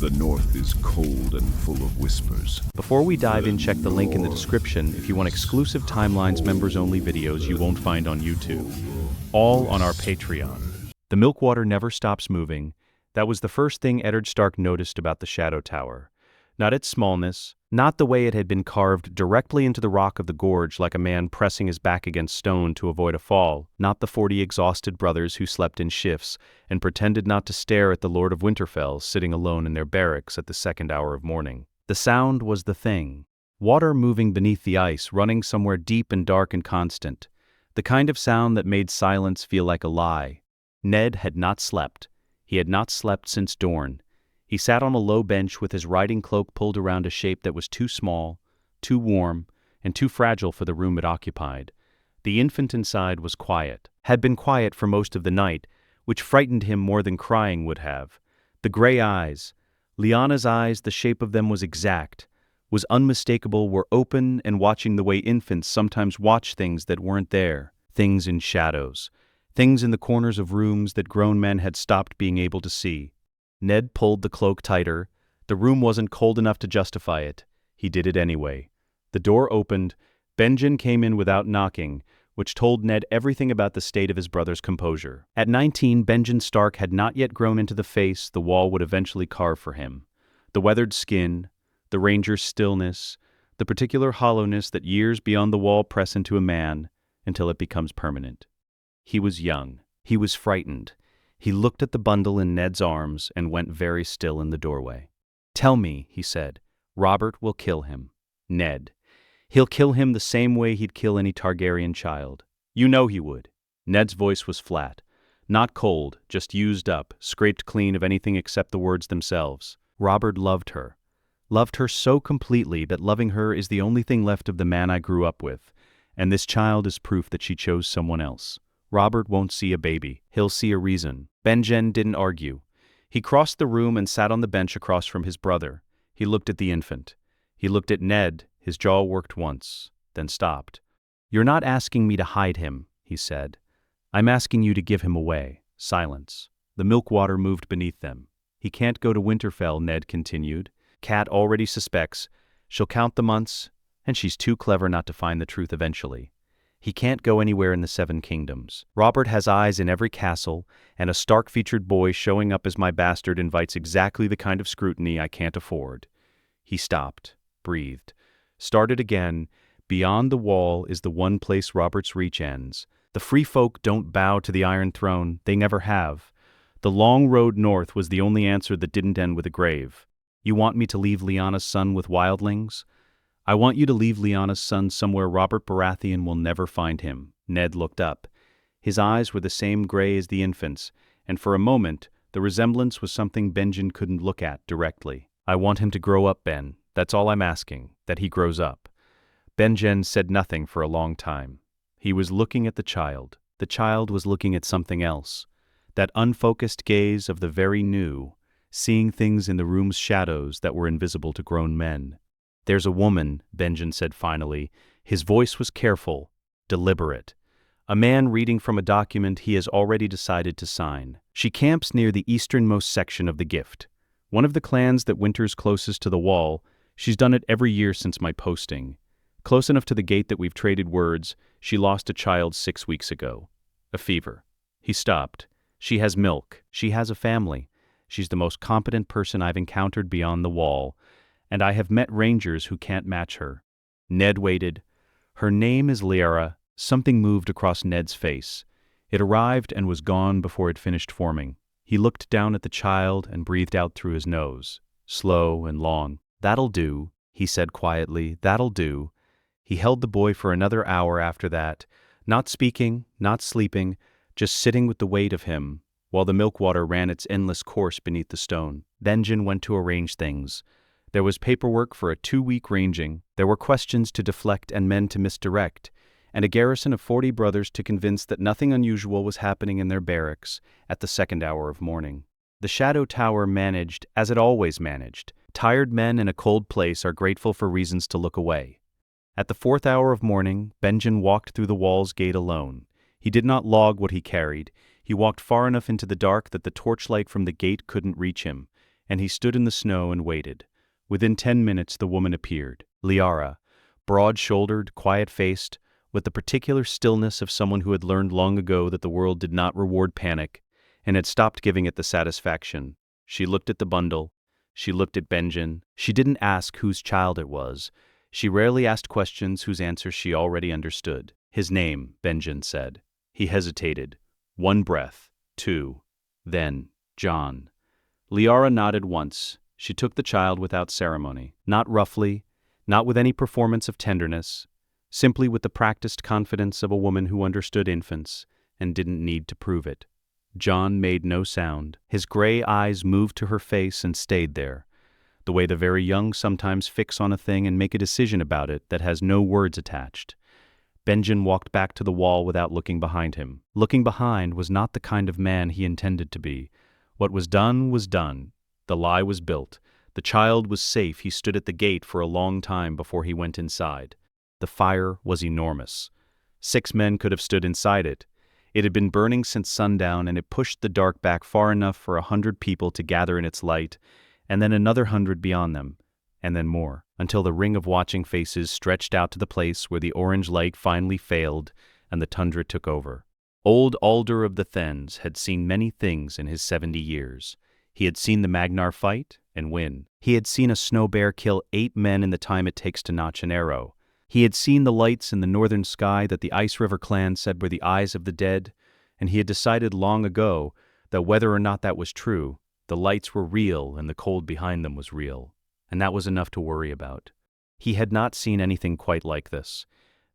The north is cold and full of whispers. Before we dive in, check the link in the description if you want exclusive Timelines members-only videos you won't find on YouTube. All on our Patreon. The Milkwater never stops moving. That was the first thing Eddard Stark noticed about the Shadow Tower. Not its smallness, not the way it had been carved directly into the rock of the gorge like a man pressing his back against stone to avoid a fall, not the 40 exhausted brothers who slept in shifts and pretended not to stare at the Lord of Winterfell sitting alone in their barracks at the second hour of morning. The sound was the thing. Water moving beneath the ice, running somewhere deep and dark and constant. The kind of sound that made silence feel like a lie. Ned had not slept. He had not slept since dawn. He sat on a low bench with his riding cloak pulled around a shape that was too small, too warm, and too fragile for the room it occupied. The infant inside was quiet, had been quiet for most of the night, which frightened him more than crying would have. The gray eyes, Lyanna's eyes, the shape of them was exact, was unmistakable, were open and watching the way infants sometimes watch things that weren't there, things in shadows, things in the corners of rooms that grown men had stopped being able to see. Ned pulled the cloak tighter. The room wasn't cold enough to justify it. He did it anyway. The door opened. Benjen came in without knocking, which told Ned everything about the state of his brother's composure. At 19, Benjen Stark had not yet grown into the face the wall would eventually carve for him. The weathered skin, the ranger's stillness, the particular hollowness that years beyond the wall press into a man until it becomes permanent. He was young. He was frightened. He looked at the bundle in Ned's arms and went very still in the doorway. "Tell me," he said, "Robert will kill him. Ned. He'll kill him the same way he'd kill any Targaryen child. You know he would." Ned's voice was flat. Not cold, just used up, scraped clean of anything except the words themselves. Robert loved her. Loved her so completely that loving her is the only thing left of the man I grew up with, and this child is proof that she chose someone else. Robert won't see a baby. He'll see a reason. Benjen didn't argue. He crossed the room and sat on the bench across from his brother. He looked at the infant. He looked at Ned. His jaw worked once, then stopped. "You're not asking me to hide him," he said. "I'm asking you to give him away." Silence. The milkwater moved beneath them. "He can't go to Winterfell," Ned continued. "Cat already suspects. She'll count the months, and she's too clever not to find the truth eventually. He can't go anywhere in the Seven Kingdoms. Robert has eyes in every castle, and a Stark-featured boy showing up as my bastard invites exactly the kind of scrutiny I can't afford." He stopped, breathed, started again. "Beyond the wall is the one place Robert's reach ends. The free folk don't bow to the Iron Throne. They never have. The long road north was the only answer that didn't end with a grave. You want me to leave Lyanna's son with wildlings? I want you to leave Lyanna's son somewhere Robert Baratheon will never find him." Ned looked up. His eyes were the same gray as the infant's, and for a moment, the resemblance was something Benjen couldn't look at directly. "I want him to grow up, Ben. That's all I'm asking, that he grows up." Benjen said nothing for a long time. He was looking at the child. The child was looking at something else. That unfocused gaze of the very new, seeing things in the room's shadows that were invisible to grown men. "There's a woman," Benjen said finally. His voice was careful, deliberate. A man reading from a document he has already decided to sign. "She camps near the easternmost section of the Gift. One of the clans that winters closest to the wall. She's done it every year since my posting. Close enough to the gate that we've traded words. She lost a child 6 weeks ago. A fever." He stopped. "She has milk. She has a family. She's the most competent person I've encountered beyond the wall. And I have met rangers who can't match her." Ned waited. "Her name is Lyanna." Something moved across Ned's face. It arrived and was gone before it finished forming. He looked down at the child and breathed out through his nose, slow and long. "That'll do," he said quietly. "That'll do." He held the boy for another hour after that, not speaking, not sleeping, just sitting with the weight of him, while the milkwater ran its endless course beneath the stone. Benjen went to arrange things. There was paperwork for a 2-week ranging, there were questions to deflect and men to misdirect, and a garrison of 40 brothers to convince that nothing unusual was happening in their barracks at the second hour of morning. The Shadow Tower managed, as it always managed. Tired men in a cold place are grateful for reasons to look away. At the 4th hour of morning, Benjen walked through the wall's gate alone. He did not log what he carried. He walked far enough into the dark that the torchlight from the gate couldn't reach him. and he stood in the snow and waited. Within 10 minutes the woman appeared. Lyanna, broad-shouldered, quiet-faced, with the particular stillness of someone who had learned long ago that the world did not reward panic, and had stopped giving it the satisfaction. She looked at the bundle. She looked at Benjen. She didn't ask whose child it was. She rarely asked questions whose answers she already understood. His name, Benjen said. He hesitated. One breath. Two. Then, Jon. Lyanna nodded once. She took the child without ceremony. Not roughly, not with any performance of tenderness, simply with the practiced confidence of a woman who understood infants and didn't need to prove it. Jon made no sound. His gray eyes moved to her face and stayed there, the way the very young sometimes fix on a thing and make a decision about it that has no words attached. Benjen walked back to the wall without looking behind him. Looking behind was not the kind of man he intended to be. What was done was done. The lie was built. The child was safe. He stood at the gate for a long time before he went inside. The fire was enormous. 6 men could have stood inside it. It had been burning since sundown, and it pushed the dark back far enough for 100 people to gather in its light, and then another 100 beyond them, and then more, until the ring of watching faces stretched out to the place where the orange light finally failed and the tundra took over. Old Alder of the Thens had seen many things in his 70 years. He had seen the Magnar fight and win. He had seen a snow bear kill 8 men in the time it takes to notch an arrow. He had seen the lights in the northern sky that the Ice River clan said were the eyes of the dead, and he had decided long ago that whether or not that was true, the lights were real and the cold behind them was real, and that was enough to worry about. He had not seen anything quite like this.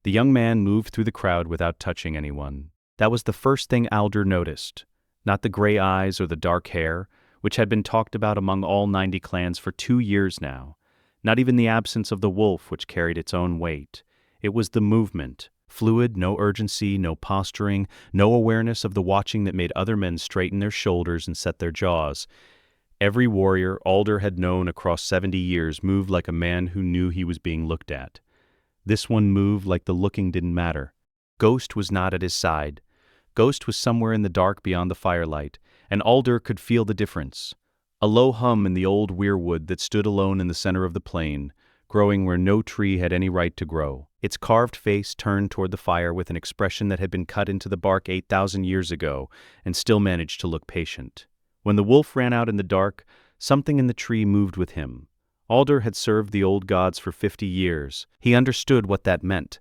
The young man moved through the crowd without touching anyone. That was the first thing Alder noticed, not the gray eyes or the dark hair, which had been talked about among all 90 clans for 2 years now. Not even the absence of the wolf, which carried its own weight. It was the movement, fluid, no urgency, no posturing, no awareness of the watching that made other men straighten their shoulders and set their jaws. Every warrior Alder had known across 70 years moved like a man who knew he was being looked at. This one moved like the looking didn't matter. Ghost was not at his side. Ghost was somewhere in the dark beyond the firelight, and Alder could feel the difference. A low hum in the old weirwood that stood alone in the center of the plain, growing where no tree had any right to grow. Its carved face turned toward the fire with an expression that had been cut into the bark 8,000 years ago and still managed to look patient. When the wolf ran out in the dark, something in the tree moved with him. Alder had served the old gods for 50 years. He understood what that meant.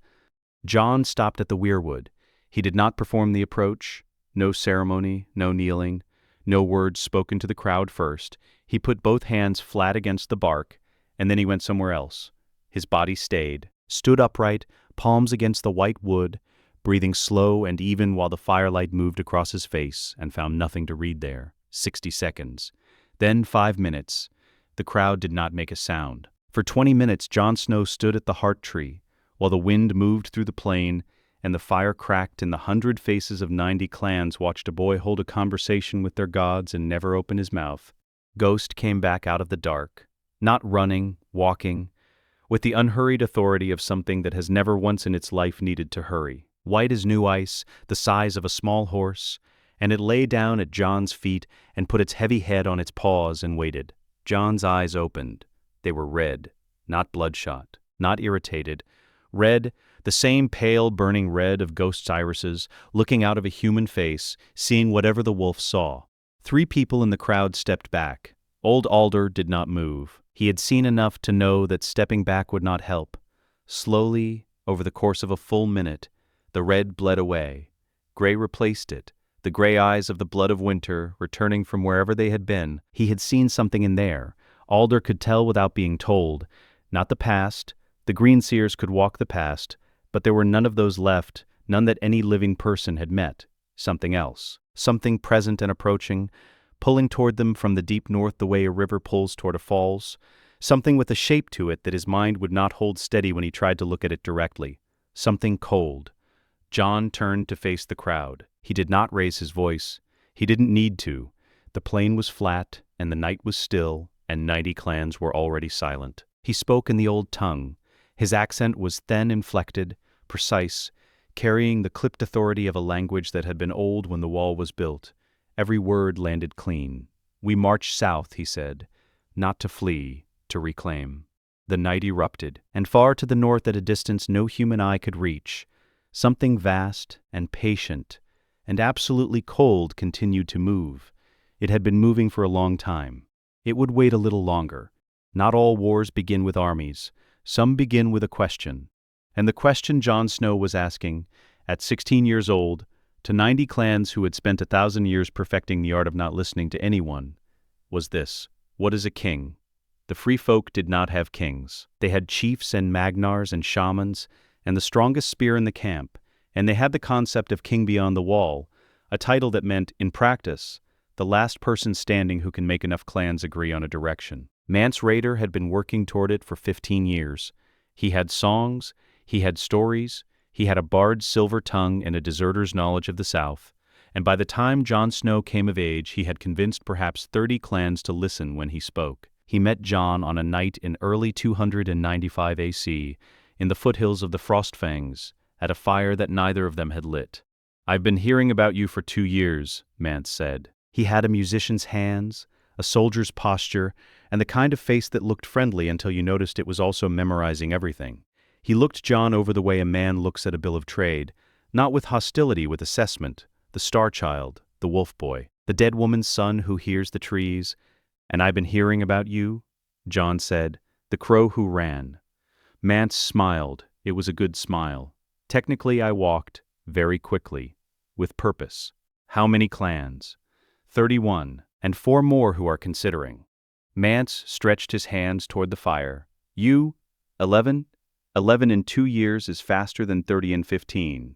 Jon stopped at the weirwood. He did not perform the approach. No ceremony, no kneeling. No words spoken to the crowd first. He put both hands flat against the bark, and then he went somewhere else. His body stayed, stood upright, palms against the white wood, breathing slow and even while the firelight moved across his face and found nothing to read there. 60 seconds. Then 5 minutes. The crowd did not make a sound. For 20 minutes Jon Snow stood at the heart tree, while the wind moved through the plain and the fire cracked and the 100 faces of 90 clans watched a boy hold a conversation with their gods and never open his mouth. Ghost came back out of the dark, not running, walking, with the unhurried authority of something that has never once in its life needed to hurry. White as new ice, the size of a small horse, and it lay down at Jon's feet and put its heavy head on its paws and waited. Jon's eyes opened. They were red, not bloodshot, not irritated. Red, the same pale, burning red of Ghost's irises, looking out of a human face, seeing whatever the wolf saw. 3 people in the crowd stepped back. Old Alder did not move. He had seen enough to know that stepping back would not help. Slowly, over the course of a full minute, the red bled away. Gray replaced it, the gray eyes of the blood of winter, returning from wherever they had been. He had seen something in there. Alder could tell without being told. Not the past. The Greenseers could walk the past, but there were none of those left, none that any living person had met. Something else. Something present and approaching, pulling toward them from the deep north the way a river pulls toward a falls. Something with a shape to it that his mind would not hold steady when he tried to look at it directly. Something cold. Jon turned to face the crowd. He did not raise his voice. He didn't need to. The plain was flat, and the night was still, and 90 clans were already silent. He spoke in the old tongue. His accent was thin, inflected, precise, carrying the clipped authority of a language that had been old when the wall was built. Every word landed clean. "We march south," he said. not to flee, to reclaim. The night erupted, and far to the north at a distance no human eye could reach, something vast and patient and absolutely cold continued to move. It had been moving for a long time. It would wait a little longer. Not all wars begin with armies. Some begin with a question. And the question Jon Snow was asking, at 16 years old, to 90 clans who had spent 1,000 years perfecting the art of not listening to anyone, was this: what is a king? The free folk did not have kings. They had chiefs and magnars and shamans, and the strongest spear in the camp, and they had the concept of king beyond the wall, a title that meant, in practice, the last person standing who can make enough clans agree on a direction. Mance Rayder had been working toward it for 15 years. He had songs, he had stories, he had a bard's silver tongue and a deserter's knowledge of the South, and by the time Jon Snow came of age he had convinced perhaps 30 clans to listen when he spoke. He met Jon on a night in early 295 AC, in the foothills of the Frostfangs, at a fire that neither of them had lit. "I've been hearing about you for 2 years, Mance said. He had a musician's hands, a soldier's posture, and the kind of face that looked friendly until you noticed it was also memorizing everything. He looked Jon over the way a man looks at a bill of trade, not with hostility, with assessment, the star child, the wolf boy, the dead woman's son who hears the trees. "And I've been hearing about you," Jon said, "the crow who ran." Mance smiled. It was a good smile. "Technically I walked, very quickly, with purpose." "How many clans?" 31, and 4 more who are considering." Mance stretched his hands toward the fire. "You, 11? 11 in 2 years is faster than 30 in 15.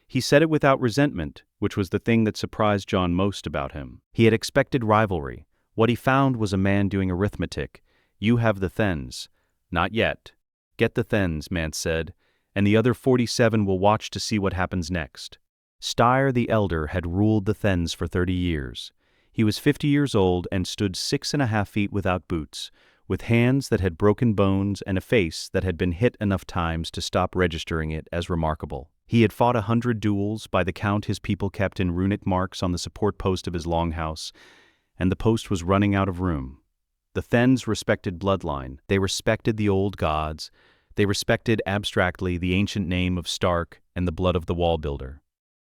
He said it without resentment, which was the thing that surprised Jon most about him. He had expected rivalry. What he found was a man doing arithmetic. "You have the Thens." "Not yet." "Get the Thens," Mance said, "and the other 47 will watch to see what happens next." Styr the Elder had ruled the Thens for 30 years. He was 50 years old and stood 6.5 feet without boots, with hands that had broken bones and a face that had been hit enough times to stop registering it as remarkable. He had fought 100 duels, by the count his people kept in runic marks on the support post of his longhouse, and the post was running out of room. The Thens respected bloodline. They respected the old gods. They respected abstractly the ancient name of Stark and the blood of the wall builder.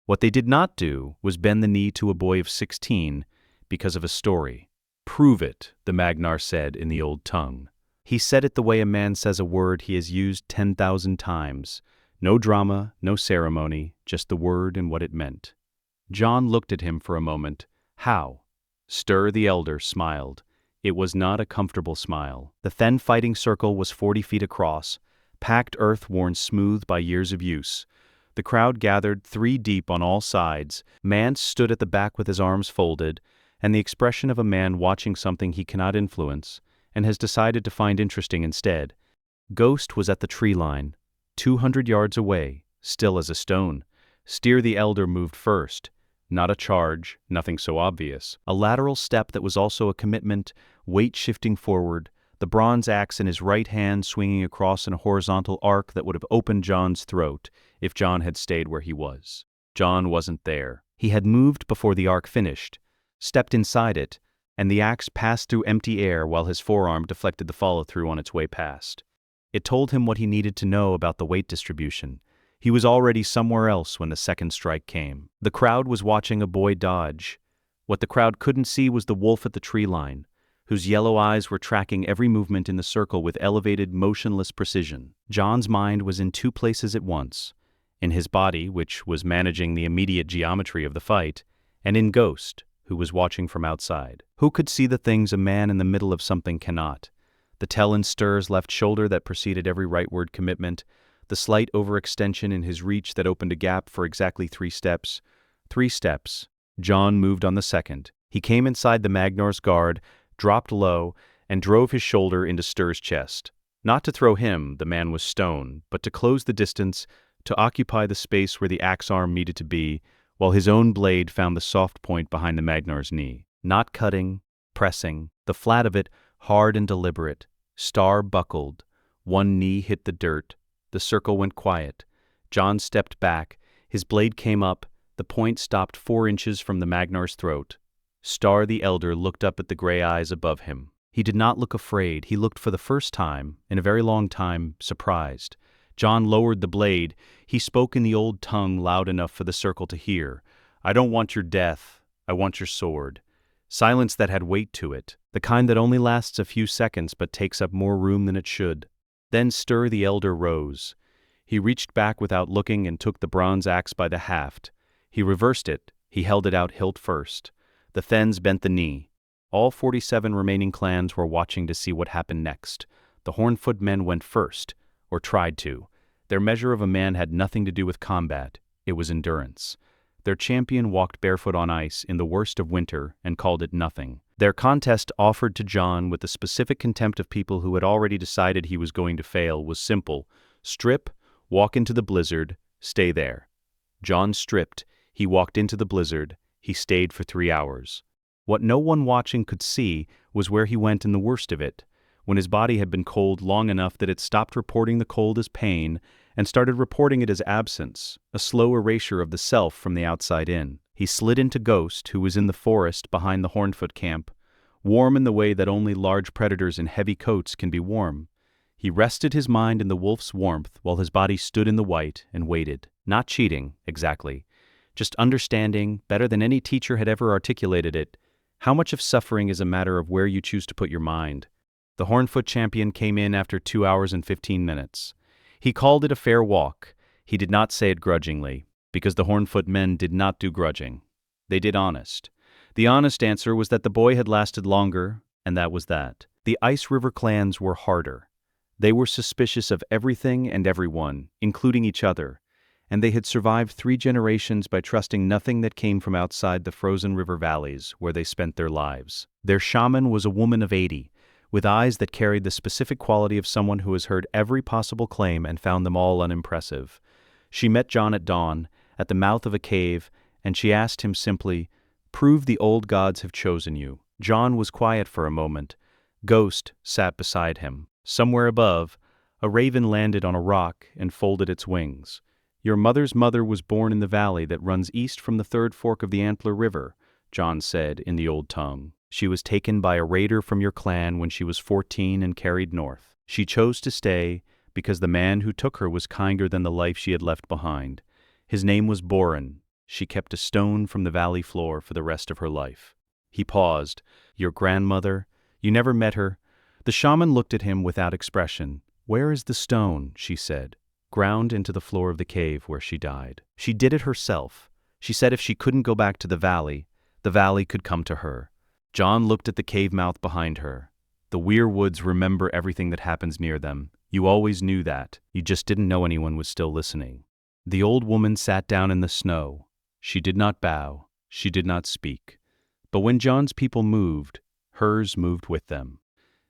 What they did not do was bend the knee to a boy of 16 because of a story. "Prove it," the Magnar said in the old tongue. He said it the way a man says a word he has used 10,000 times. No drama, no ceremony, just the word and what it meant. Jon looked at him for a moment. "How?" Styr the Elder smiled. It was not a comfortable smile. The Then fighting circle was 40 feet across, packed earth worn smooth by years of use. The crowd gathered 3 deep on all sides. Mance stood at the back with his arms folded, and the expression of a man watching something he cannot influence, and has decided to find interesting instead. Ghost was at the tree line, 200 yards away, still as a stone. Styr the Elder moved first. Not a charge, nothing so obvious. A lateral step that was also a commitment, weight shifting forward, the bronze axe in his right hand swinging across in a horizontal arc that would have opened Jon's throat if Jon had stayed where he was. Jon wasn't there. He had moved before the arc finished, stepped inside it, and the axe passed through empty air while his forearm deflected the follow-through on its way past. It told him what he needed to know about the weight distribution. He was already somewhere else when the second strike came. The crowd was watching a boy dodge. What the crowd couldn't see was the wolf at the tree line, whose yellow eyes were tracking every movement in the circle with elevated, motionless precision. Jon's mind was in 2 places at once: in his body, which was managing the immediate geometry of the fight, and in Ghost, who was watching from outside. Who could see the things a man in the middle of something cannot? The tell in Styr's left shoulder that preceded every rightward commitment, the slight overextension in his reach that opened a gap for exactly 3 steps. 3 steps. Jon moved on the second. He came inside the Magnar's guard, dropped low, and drove his shoulder into Styr's chest. Not to throw him, the man was stone, but to close the distance, to occupy the space where the axe arm needed to be, while his own blade found the soft point behind the Magnar's knee. Not cutting, pressing, the flat of it, hard and deliberate. Styr buckled. One knee hit the dirt. The circle went quiet. Jon stepped back. His blade came up. The point stopped 4 inches from the Magnar's throat. Styr the Elder looked up at the gray eyes above him. He did not look afraid. He looked for the first time, in a very long time, surprised. Jon lowered the blade. He spoke in the old tongue loud enough for the circle to hear. "I don't want your death. I want your sword." Silence that had weight to it, the kind that only lasts a few seconds but takes up more room than it should. Then Stir the elder rose. He reached back without looking and took the bronze axe by the haft. He reversed it. He held it out hilt first. The Thenns bent the knee. All 47 remaining clans were watching to see what happened next. The Hornfoot men went first, or tried to. Their measure of a man had nothing to do with combat. It was endurance. Their champion walked barefoot on ice in the worst of winter and called it nothing. Their contest, offered to Jon with the specific contempt of people who had already decided he was going to fail, was simple. Strip, walk into the blizzard, stay there. Jon stripped. He walked into the blizzard. He stayed for 3 hours. What no one watching could see was where he went in the worst of it, when his body had been cold long enough that it stopped reporting the cold as pain and started reporting it as absence, a slow erasure of the self from the outside in. He slid into Ghost, who was in the forest behind the Hornfoot camp, warm in the way that only large predators in heavy coats can be warm. He rested his mind in the wolf's warmth while his body stood in the white and waited, not cheating, exactly, just understanding, better than any teacher had ever articulated it, how much of suffering is a matter of where you choose to put your mind. The Hornfoot champion came in after 2 hours and 15 minutes. He called it a fair walk. He did not say it grudgingly, because the Hornfoot men did not do grudging. They did honest. The honest answer was that the boy had lasted longer, and that was that. The Ice River clans were harder. They were suspicious of everything and everyone, including each other, and they had survived 3 generations by trusting nothing that came from outside the frozen river valleys where they spent their lives. Their shaman was a woman of 80, with eyes that carried the specific quality of someone who has heard every possible claim and found them all unimpressive. She met Jon at dawn, at the mouth of a cave, and she asked him simply, "Prove the old gods have chosen you." Jon was quiet for a moment. Ghost sat beside him. Somewhere above, a raven landed on a rock and folded its wings. "Your mother's mother was born in the valley that runs east from the third fork of the Antler River," Jon said in the old tongue. "She was taken by a raider from your clan when she was 14 and carried north. She chose to stay because the man who took her was kinder than the life she had left behind. His name was Boren. She kept a stone from the valley floor for the rest of her life." He paused. "Your grandmother? You never met her?" The shaman looked at him without expression. "Where is the stone?" she said. "Ground into the floor of the cave where she died. She did it herself. She said if she couldn't go back to the valley could come to her." Jon looked at the cave mouth behind her. "The Weir Woods remember everything that happens near them. You always knew that. You just didn't know anyone was still listening." The old woman sat down in the snow. She did not bow. She did not speak. But when Jon's people moved, hers moved with them.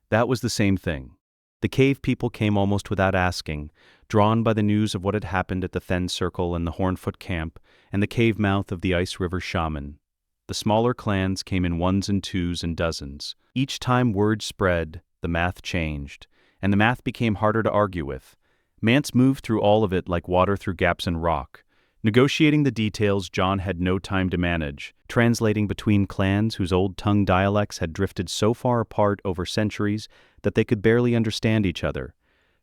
That was the same thing. The cave people came almost without asking, drawn by the news of what had happened at the Thenn Circle and the Hornfoot camp and the cave mouth of the Ice River shaman. The smaller clans came in 1s and 2s and dozens. Each time word spread, the math changed, and the math became harder to argue with. Mance moved through all of it like water through gaps in rock. Negotiating the details, Jon had no time to manage, translating between clans whose old-tongue dialects had drifted so far apart over centuries that they could barely understand each other,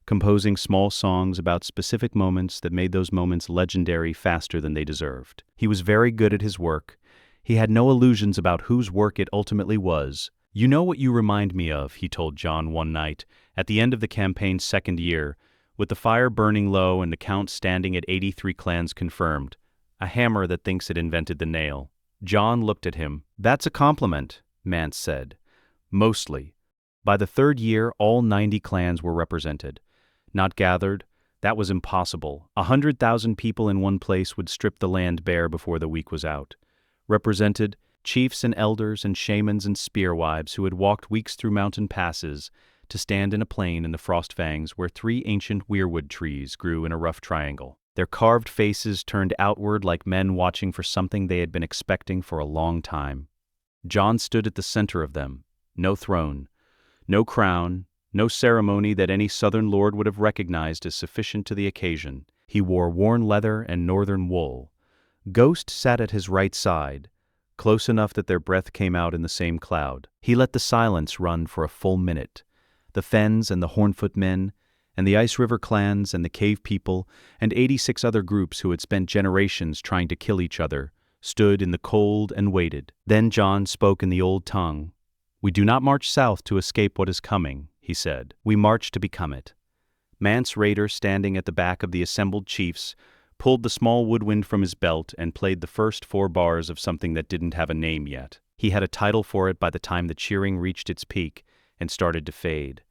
composing small songs about specific moments that made those moments legendary faster than they deserved. He was very good at his work. He had no illusions about whose work it ultimately was. "You know what you remind me of," he told Jon one night, at the end of the campaign's 2nd year, with the fire burning low and the count standing at 83 clans confirmed. "A hammer that thinks it invented the nail." Jon looked at him. "That's a compliment," Mance said. "Mostly." By the 3rd year, all 90 clans were represented. Not gathered. That was impossible. 100,000 people in one place would strip the land bare before the week was out. Represented, chiefs and elders and shamans and spearwives who had walked weeks through mountain passes to stand in a plain in the Frostfangs where 3 ancient weirwood trees grew in a rough triangle. Their carved faces turned outward like men watching for something they had been expecting for a long time. Jon stood at the center of them. No throne, no crown, no ceremony that any southern lord would have recognized as sufficient to the occasion. He wore worn leather and northern wool. Ghost sat at his right side. close enough that their breath came out in the same cloud. He let the silence run for a full minute. The Fens and the Hornfoot men, and the Ice River clans and the Cave people, and 86 other groups who had spent generations trying to kill each other, stood in the cold and waited. Then Jon spoke in the old tongue. "We do not march south to escape what is coming," he said. "We march to become it." Mance Rayder, standing at the back of the assembled chiefs, pulled the small woodwind from his belt and played the first 4 bars of something that didn't have a name yet. He had a title for it by the time the cheering reached its peak and started to fade.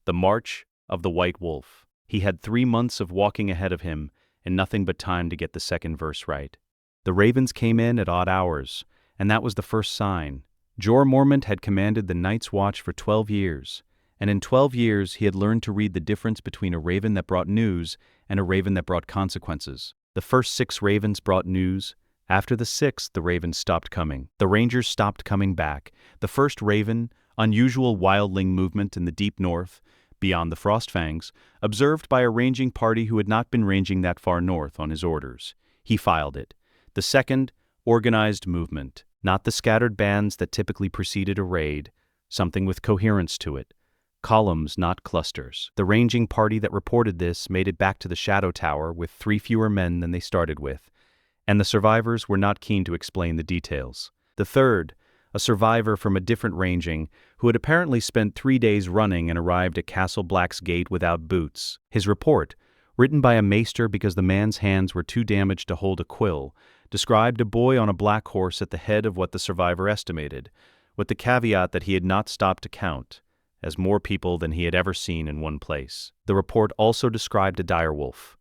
The March of the White Wolf. He had 3 months of walking ahead of him and nothing but time to get the second verse right. The ravens came in at odd hours, and that was the first sign. Jorah Mormont had commanded the Night's Watch for 12 years, and in 12 years he had learned to read the difference between a raven that brought news and a raven that brought consequences. The first 6 ravens brought news. After the 6th, the ravens stopped coming. The rangers stopped coming back. The first raven, unusual wildling movement in the deep north, beyond the Frostfangs, observed by a ranging party who had not been ranging that far north on his orders. He filed it. The second, organized movement, not the scattered bands that typically preceded a raid, something with coherence to it. Columns, not clusters. The ranging party that reported this made it back to the Shadow Tower with 3 fewer men than they started with, and the survivors were not keen to explain the details. The third, a survivor from a different ranging, who had apparently spent 3 days running and arrived at Castle Black's gate without boots. His report, written by a maester because the man's hands were too damaged to hold a quill, described a boy on a black horse at the head of what the survivor estimated, with the caveat that he had not stopped to count, as more people than he had ever seen in one place. The report also described a direwolf,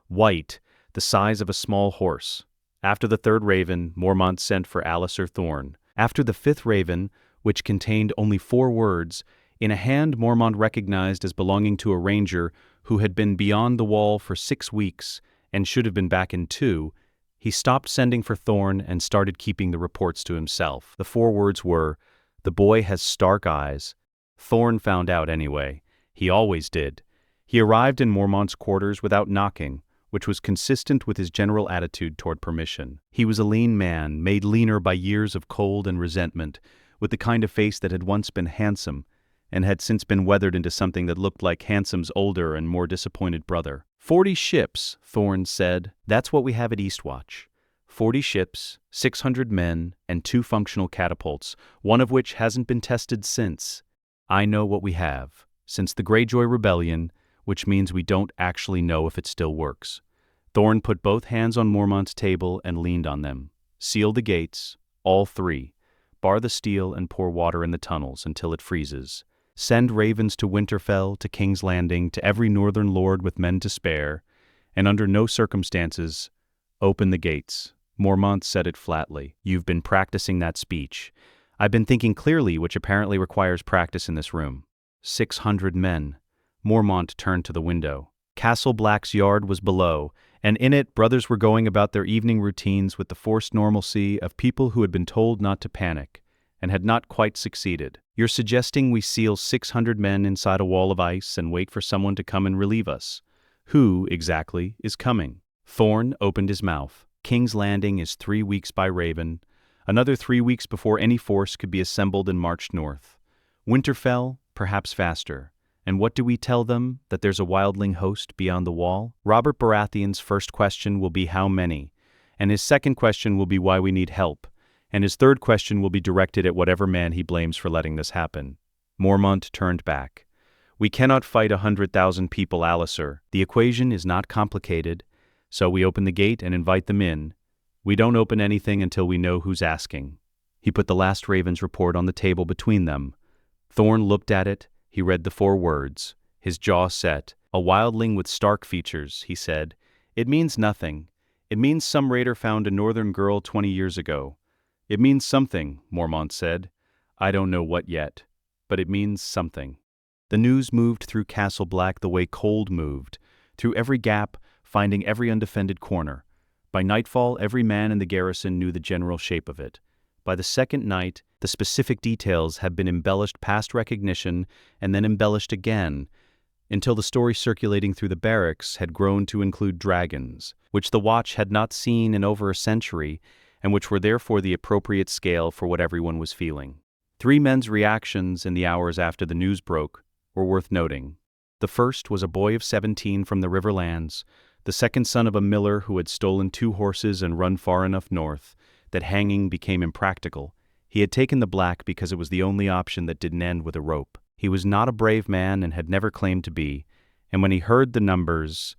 white, the size of a small horse. After the 3rd raven, Mormont sent for Alliser Thorne. After the 5th raven, which contained only 4 words, in a hand Mormont recognized as belonging to a ranger who had been beyond the wall for 6 weeks and should have been back in 2, he stopped sending for Thorne and started keeping the reports to himself. The 4 words were, "The boy has Stark eyes." Thorne found out anyway. He always did. He arrived in Mormont's quarters without knocking, which was consistent with his general attitude toward permission. He was a lean man, made leaner by years of cold and resentment, with the kind of face that had once been handsome, and had since been weathered into something that looked like Handsome's older and more disappointed brother. 40 ships, Thorne said. That's what we have at Eastwatch. 40 ships, 600 men, and 2 functional catapults, one of which hasn't been tested since. I know what we have, since the Greyjoy Rebellion, which means we don't actually know if it still works. Thorne put both hands on Mormont's table and leaned on them. Seal the gates, all 3. Bar the steel and pour water in the tunnels until it freezes. Send ravens to Winterfell, to King's Landing, to every northern lord with men to spare, and under no circumstances, open the gates. Mormont said it flatly. You've been practicing that speech. I've been thinking clearly, which apparently requires practice in this room. 600 men. Mormont turned to the window. Castle Black's yard was below, and in it brothers were going about their evening routines with the forced normalcy of people who had been told not to panic, and had not quite succeeded. You're suggesting we seal 600 men inside a wall of ice and wait for someone to come and relieve us. Who, exactly, is coming? Thorne opened his mouth. King's Landing is 3 weeks by Raven, another 3 weeks before any force could be assembled and marched north. Winterfell, perhaps faster. And what do we tell them? That there's a wildling host beyond the wall? Robert Baratheon's first question will be how many, and his second question will be why we need help, and his third question will be directed at whatever man he blames for letting this happen. Mormont turned back. We cannot fight 100,000 people, Alliser. The equation is not complicated, so we open the gate and invite them in. We don't open anything until we know who's asking. He put the last Raven's report on the table between them. Thorne looked at it. He read the 4 words. His jaw set. A wildling with Stark features, he said. It means nothing. It means some raider found a northern girl 20 years ago. It means something, Mormont said. I don't know what yet, but it means something. The news moved through Castle Black the way cold moved, through every gap, finding every undefended corner. By nightfall, every man in the garrison knew the general shape of it. By the second night, the specific details had been embellished past recognition and then embellished again, until the story circulating through the barracks had grown to include dragons, which the Watch had not seen in over a century, and which were therefore the appropriate scale for what everyone was feeling. 3 men's reactions in the hours after the news broke were worth noting. The first was a boy of 17 from the Riverlands, the second son of a miller who had stolen 2 horses and run far enough north that hanging became impractical. He had taken the black because it was the only option that didn't end with a rope. He was not a brave man and had never claimed to be, and when he heard the numbers,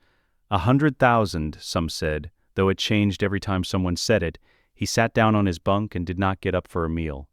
100,000, some said, though it changed every time someone said it, he sat down on his bunk and did not get up for a meal.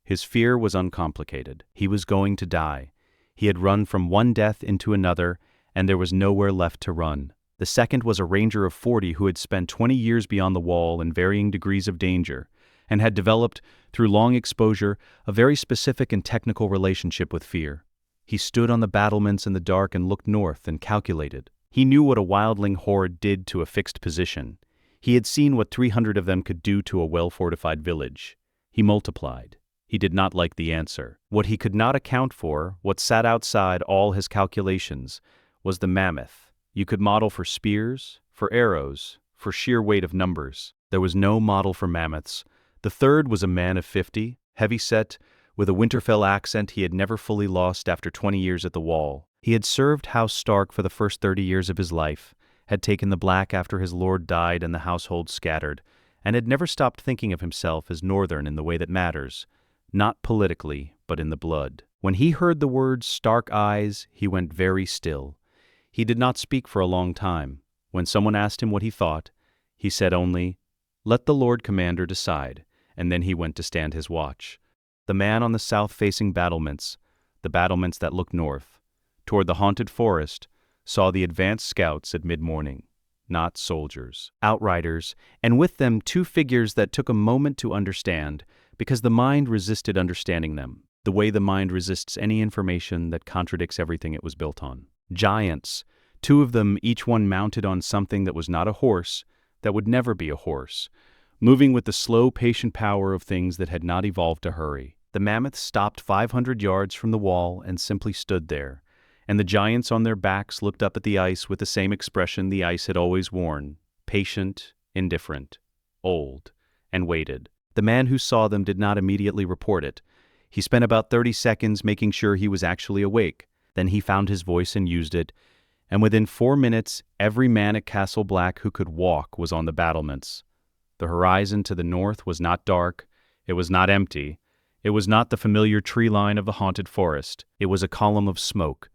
His fear was uncomplicated. He was going to die. He had run from one death into another, and there was nowhere left to run. The second was a ranger of 40 who had spent 20 years beyond the wall in varying degrees of danger, and had developed, through long exposure, a very specific and technical relationship with fear. He stood on the battlements in the dark and looked north and calculated. He knew what a wildling horde did to a fixed position. He had seen what 300 of them could do to a well-fortified village. He multiplied. He did not like the answer. What he could not account for, what sat outside all his calculations, was the mammoth. You could model for spears, for arrows, for sheer weight of numbers. There was no model for mammoths. The third was a man of 50, heavy-set, with a Winterfell accent he had never fully lost after 20 years at the wall. He had served House Stark for the first 30 years of his life, had taken the black after his lord died and the household scattered, and had never stopped thinking of himself as Northern in the way that matters, not politically, but in the blood. When he heard the words Stark eyes, he went very still. He did not speak for a long time. When someone asked him what he thought, he said only, "Let the Lord Commander decide," and then he went to stand his watch. The man on the south-facing battlements, the battlements that looked north, toward the haunted forest, saw the advanced scouts at mid-morning. Not soldiers, outriders, and with them 2 figures that took a moment to understand, because the mind resisted understanding them, the way the mind resists any information that contradicts everything it was built on. Giants, 2 of them, each one mounted on something that was not a horse, that would never be a horse, moving with the slow, patient power of things that had not evolved to hurry. The mammoths stopped 500 yards from the wall and simply stood there, and the giants on their backs looked up at the ice with the same expression the ice had always worn, patient, indifferent, old, and waited. The man who saw them did not immediately report it. He spent about 30 seconds making sure he was actually awake. Then he found his voice and used it, and within 4 minutes, every man at Castle Black who could walk was on the battlements. The horizon to the north was not dark, it was not empty, it was not the familiar tree line of the haunted forest. It was a column of smoke,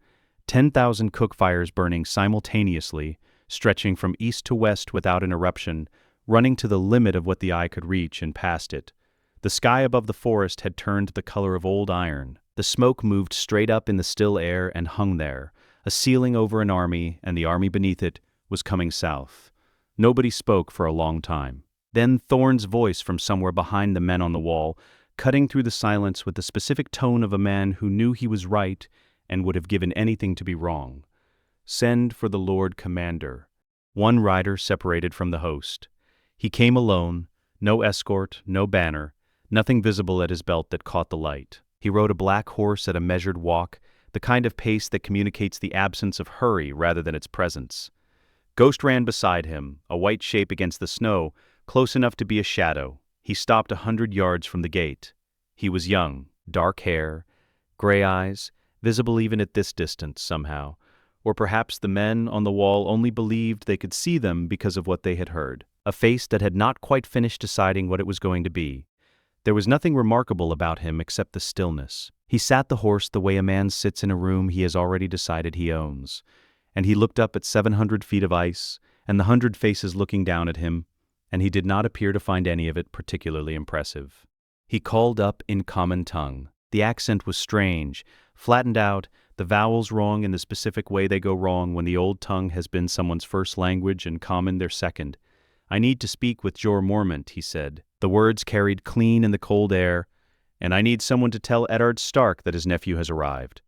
10,000 cook fires burning simultaneously, stretching from east to west without interruption, running to the limit of what the eye could reach and past it. The sky above the forest had turned the color of old iron. The smoke moved straight up in the still air and hung there, a ceiling over an army, and the army beneath it was coming south. Nobody spoke for a long time. Then Thorne's voice from somewhere behind the men on the wall, cutting through the silence with the specific tone of a man who knew he was right and would have given anything to be wrong. "Send for the Lord Commander." One rider separated from the host. He came alone, no escort, no banner, nothing visible at his belt that caught the light. He rode a black horse at a measured walk, the kind of pace that communicates the absence of hurry rather than its presence. Ghost ran beside him, a white shape against the snow, close enough to be a shadow. He stopped 100 yards from the gate. He was young, dark hair, gray eyes, visible even at this distance somehow, or perhaps the men on the wall only believed they could see them because of what they had heard. A face that had not quite finished deciding what it was going to be. There was nothing remarkable about him except the stillness. He sat the horse the way a man sits in a room he has already decided he owns, and he looked up at 700 feet of ice, and the 100 faces looking down at him, and he did not appear to find any of it particularly impressive. He called up in common tongue. The accent was strange, flattened out, the vowels wrong in the specific way they go wrong when the old tongue has been someone's first language and common their second. "I need to speak with Jorah Mormont," he said. The words carried clean in the cold air, "and I need someone to tell Eddard Stark that his nephew has arrived."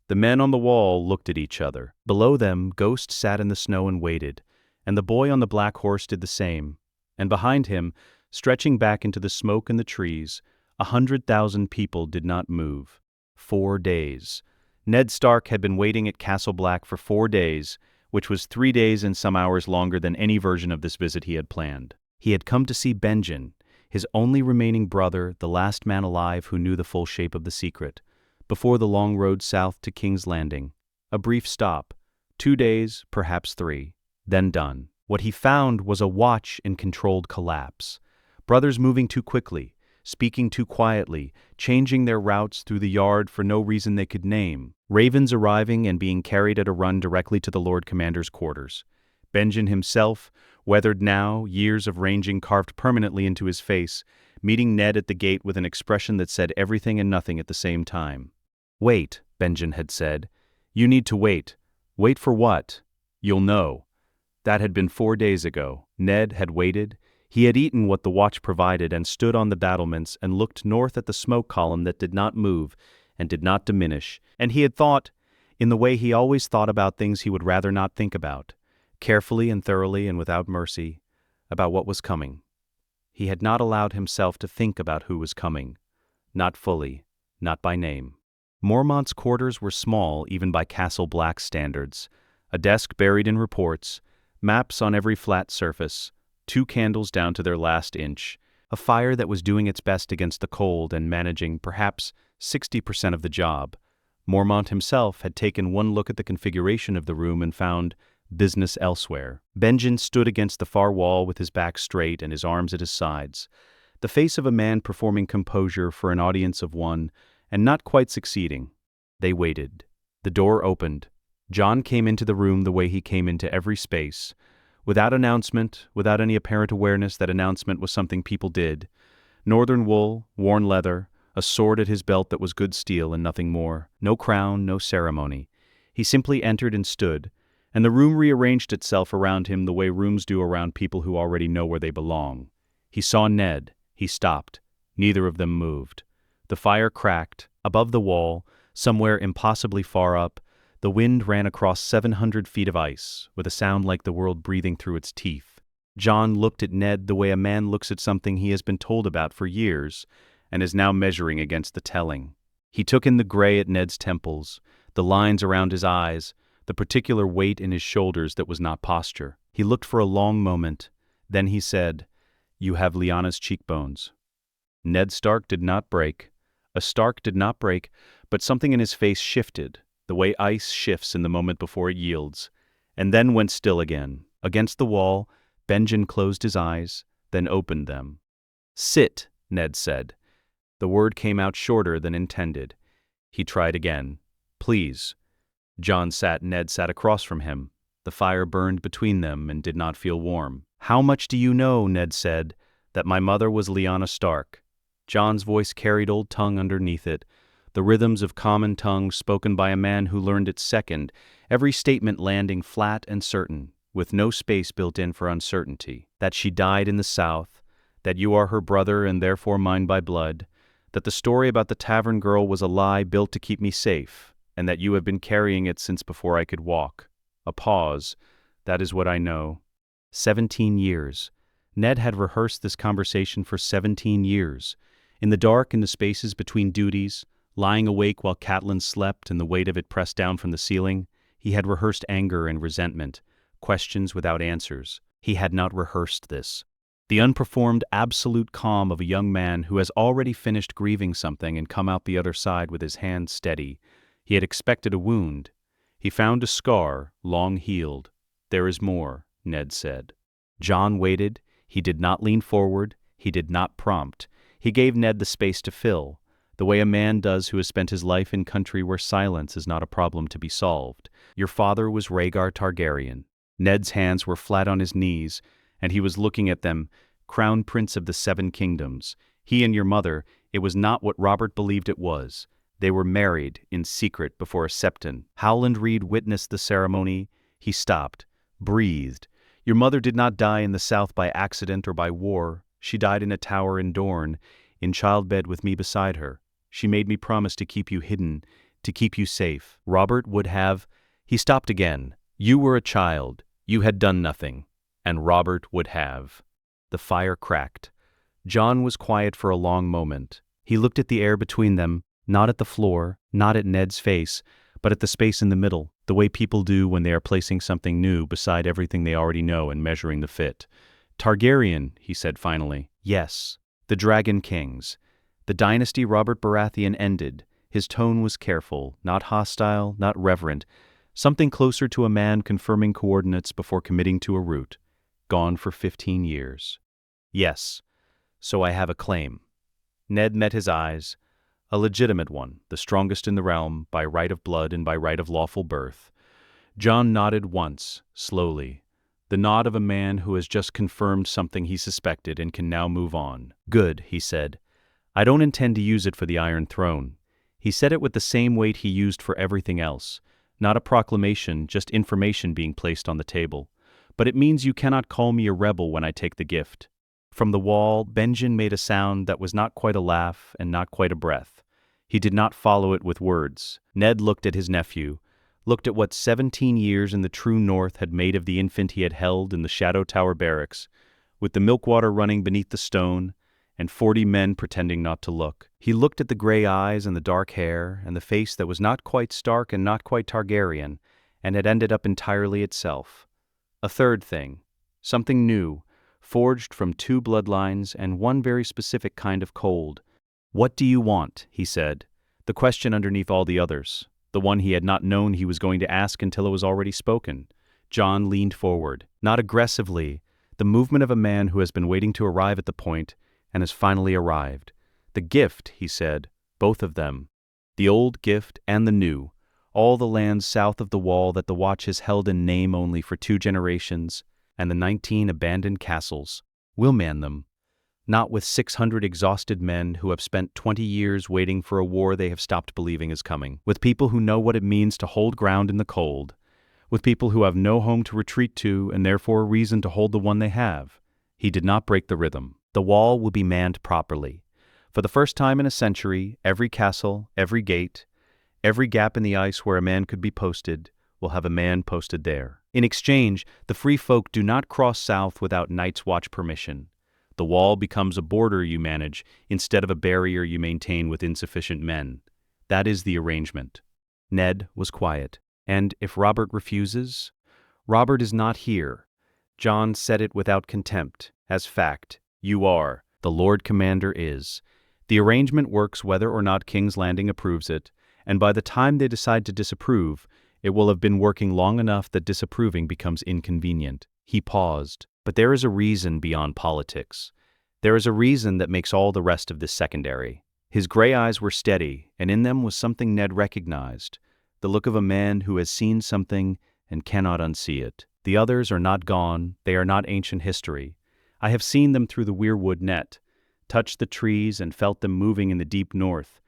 The men on the wall looked at each other. Below them, Ghost sat in the snow and waited, and the boy on the black horse did the same. And behind him, stretching back into the smoke and the trees, 100,000 people did not move. 4 days. Ned Stark had been waiting at Castle Black for 4 days, which was 3 days and some hours longer than any version of this visit he had planned. He had come to see Benjen, his only remaining brother, the last man alive who knew the full shape of the secret, before the long road south to King's Landing. A brief stop, 2 days, perhaps 3, then done. What he found was a watch in controlled collapse. Brothers moving too quickly, speaking too quietly, changing their routes through the yard for no reason they could name. Ravens arriving and being carried at a run directly to the Lord Commander's quarters. Benjen himself, weathered now, years of ranging carved permanently into his face, meeting Ned at the gate with an expression that said everything and nothing at the same time. "Wait," Benjen had said. "You need to wait." Wait for what? You'll know. That had been 4 days ago. Ned had waited. He had eaten what the watch provided and stood on the battlements and looked north at the smoke column that did not move and did not diminish, and he had thought, in the way he always thought about things he would rather not think about, carefully and thoroughly and without mercy, about what was coming. He had not allowed himself to think about who was coming. Not fully, not by name. Mormont's quarters were small even by Castle Black's standards. A desk buried in reports, maps on every flat surface, 2 candles down to their last inch, a fire that was doing its best against the cold and managing perhaps 60% of the job. Mormont himself had taken one look at the configuration of the room and found business elsewhere. Benjen stood against the far wall with his back straight and his arms at his sides, the face of a man performing composure for an audience of one, and not quite succeeding. They waited. The door opened. Jon came into the room the way he came into every space, without announcement, without any apparent awareness that announcement was something people did. Northern wool, worn leather, a sword at his belt that was good steel and nothing more. No crown, no ceremony. He simply entered and stood, and the room rearranged itself around him the way rooms do around people who already know where they belong. He saw Ned. He stopped. Neither of them moved. The fire cracked. Above the wall, somewhere impossibly far up, the wind ran across 700 feet of ice, with a sound like the world breathing through its teeth. Jon looked at Ned the way a man looks at something he has been told about for years, and is now measuring against the telling. He took in the gray at Ned's temples, the lines around his eyes, the particular weight in his shoulders that was not posture. He looked for a long moment. Then he said, "You have Lyanna's cheekbones." Ned Stark did not break. A Stark did not break, but something in his face shifted, the way ice shifts in the moment before it yields, and then went still again. Against the wall, Benjen closed his eyes, then opened them. "Sit," Ned said. The word came out shorter than intended. He tried again. "Please." Jon sat. Ned sat across from him. The fire burned between them and did not feel warm. "How much do you know," Ned said, "that my mother was Lyanna Stark?" Jon's voice carried old tongue underneath it, the rhythms of common tongue spoken by a man who learned it second, every statement landing flat and certain, with no space built in for uncertainty. "That she died in the south, that you are her brother and therefore mine by blood, that the story about the tavern girl was a lie built to keep me safe, and that you have been carrying it since before I could walk." A pause. "That is what I know." 17 years. Ned had rehearsed this conversation for 17 years. In the dark, in the spaces between duties, lying awake while Catelyn slept and the weight of it pressed down from the ceiling, he had rehearsed anger and resentment, questions without answers. He had not rehearsed this. The unperformed absolute calm of a young man who has already finished grieving something and come out the other side with his hands steady. He had expected a wound. He found a scar, long healed. "There is more," Ned said. Jon waited. He did not lean forward. He did not prompt. He gave Ned the space to fill, the way a man does who has spent his life in country where silence is not a problem to be solved. "Your father was Rhaegar Targaryen." Ned's hands were flat on his knees, and he was looking at them, crown prince of the 7 kingdoms. He and your mother, it was not what Robert believed it was. They were married in secret before a septon. Howland Reed witnessed the ceremony. He stopped, breathed. "Your mother did not die in the south by accident or by war. She died in a tower in Dorne, in childbed with me beside her. She made me promise to keep you hidden, to keep you safe. Robert would have—" He stopped again. "You were a child. You had done nothing. And Robert would have." The fire cracked. Jon was quiet for a long moment. He looked at the air between them, not at the floor, not at Ned's face, but at the space in the middle, the way people do when they are placing something new beside everything they already know and measuring the fit. "Targaryen," he said finally. "Yes." The Dragon Kings. The dynasty Robert Baratheon ended. His tone was careful, not hostile, not reverent, something closer to a man confirming coordinates before committing to a route. Gone for 15 years. Yes, so I have a claim. Ned met his eyes. A legitimate one, the strongest in the realm, by right of blood and by right of lawful birth. Jon nodded once, slowly. The nod of a man who has just confirmed something he suspected and can now move on. Good, he said. I don't intend to use it for the Iron Throne. He said it with the same weight he used for everything else. Not a proclamation, just information being placed on the table. But it means you cannot call me a rebel when I take the gift. From the wall, Benjen made a sound that was not quite a laugh and not quite a breath. He did not follow it with words. Ned looked at his nephew, looked at what 17 years in the true north had made of the infant he had held in the Shadow Tower barracks, with the milk-water running beneath the stone, and 40 men pretending not to look. He looked at the gray eyes and the dark hair, and the face that was not quite Stark and not quite Targaryen, and had ended up entirely itself. A third thing, something new, forged from 2 bloodlines and one very specific kind of cold. What do you want? He said, the question underneath all the others, the one he had not known he was going to ask until it was already spoken. Jon leaned forward, not aggressively, the movement of a man who has been waiting to arrive at the point and has finally arrived. The gift, he said, both of them, the old gift and the new, all the lands south of the wall that the Watch has held in name only for 2 generations, and the 19 abandoned castles. We'll man them. Not with 600 exhausted men who have spent 20 years waiting for a war they have stopped believing is coming. With people who know what it means to hold ground in the cold. With people who have no home to retreat to and therefore a reason to hold the one they have. He did not break the rhythm. The wall will be manned properly. For the first time in a century, every castle, every gate, every gap in the ice where a man could be posted, will have a man posted there. In exchange, the free folk do not cross south without Night's Watch permission. The wall becomes a border you manage instead of a barrier you maintain with insufficient men. That is the arrangement. Ned was quiet. And if Robert refuses? Robert is not here. Jon said it without contempt, as fact. You are. The Lord Commander is. The arrangement works whether or not King's Landing approves it, and by the time they decide to disapprove, it will have been working long enough that disapproving becomes inconvenient. He paused. But there is a reason beyond politics. There is a reason that makes all the rest of this secondary. His gray eyes were steady, and in them was something Ned recognized, the look of a man who has seen something and cannot unsee it. The others are not gone, they are not ancient history. I have seen them through the weirwood net, touched the trees and felt them moving in the deep north,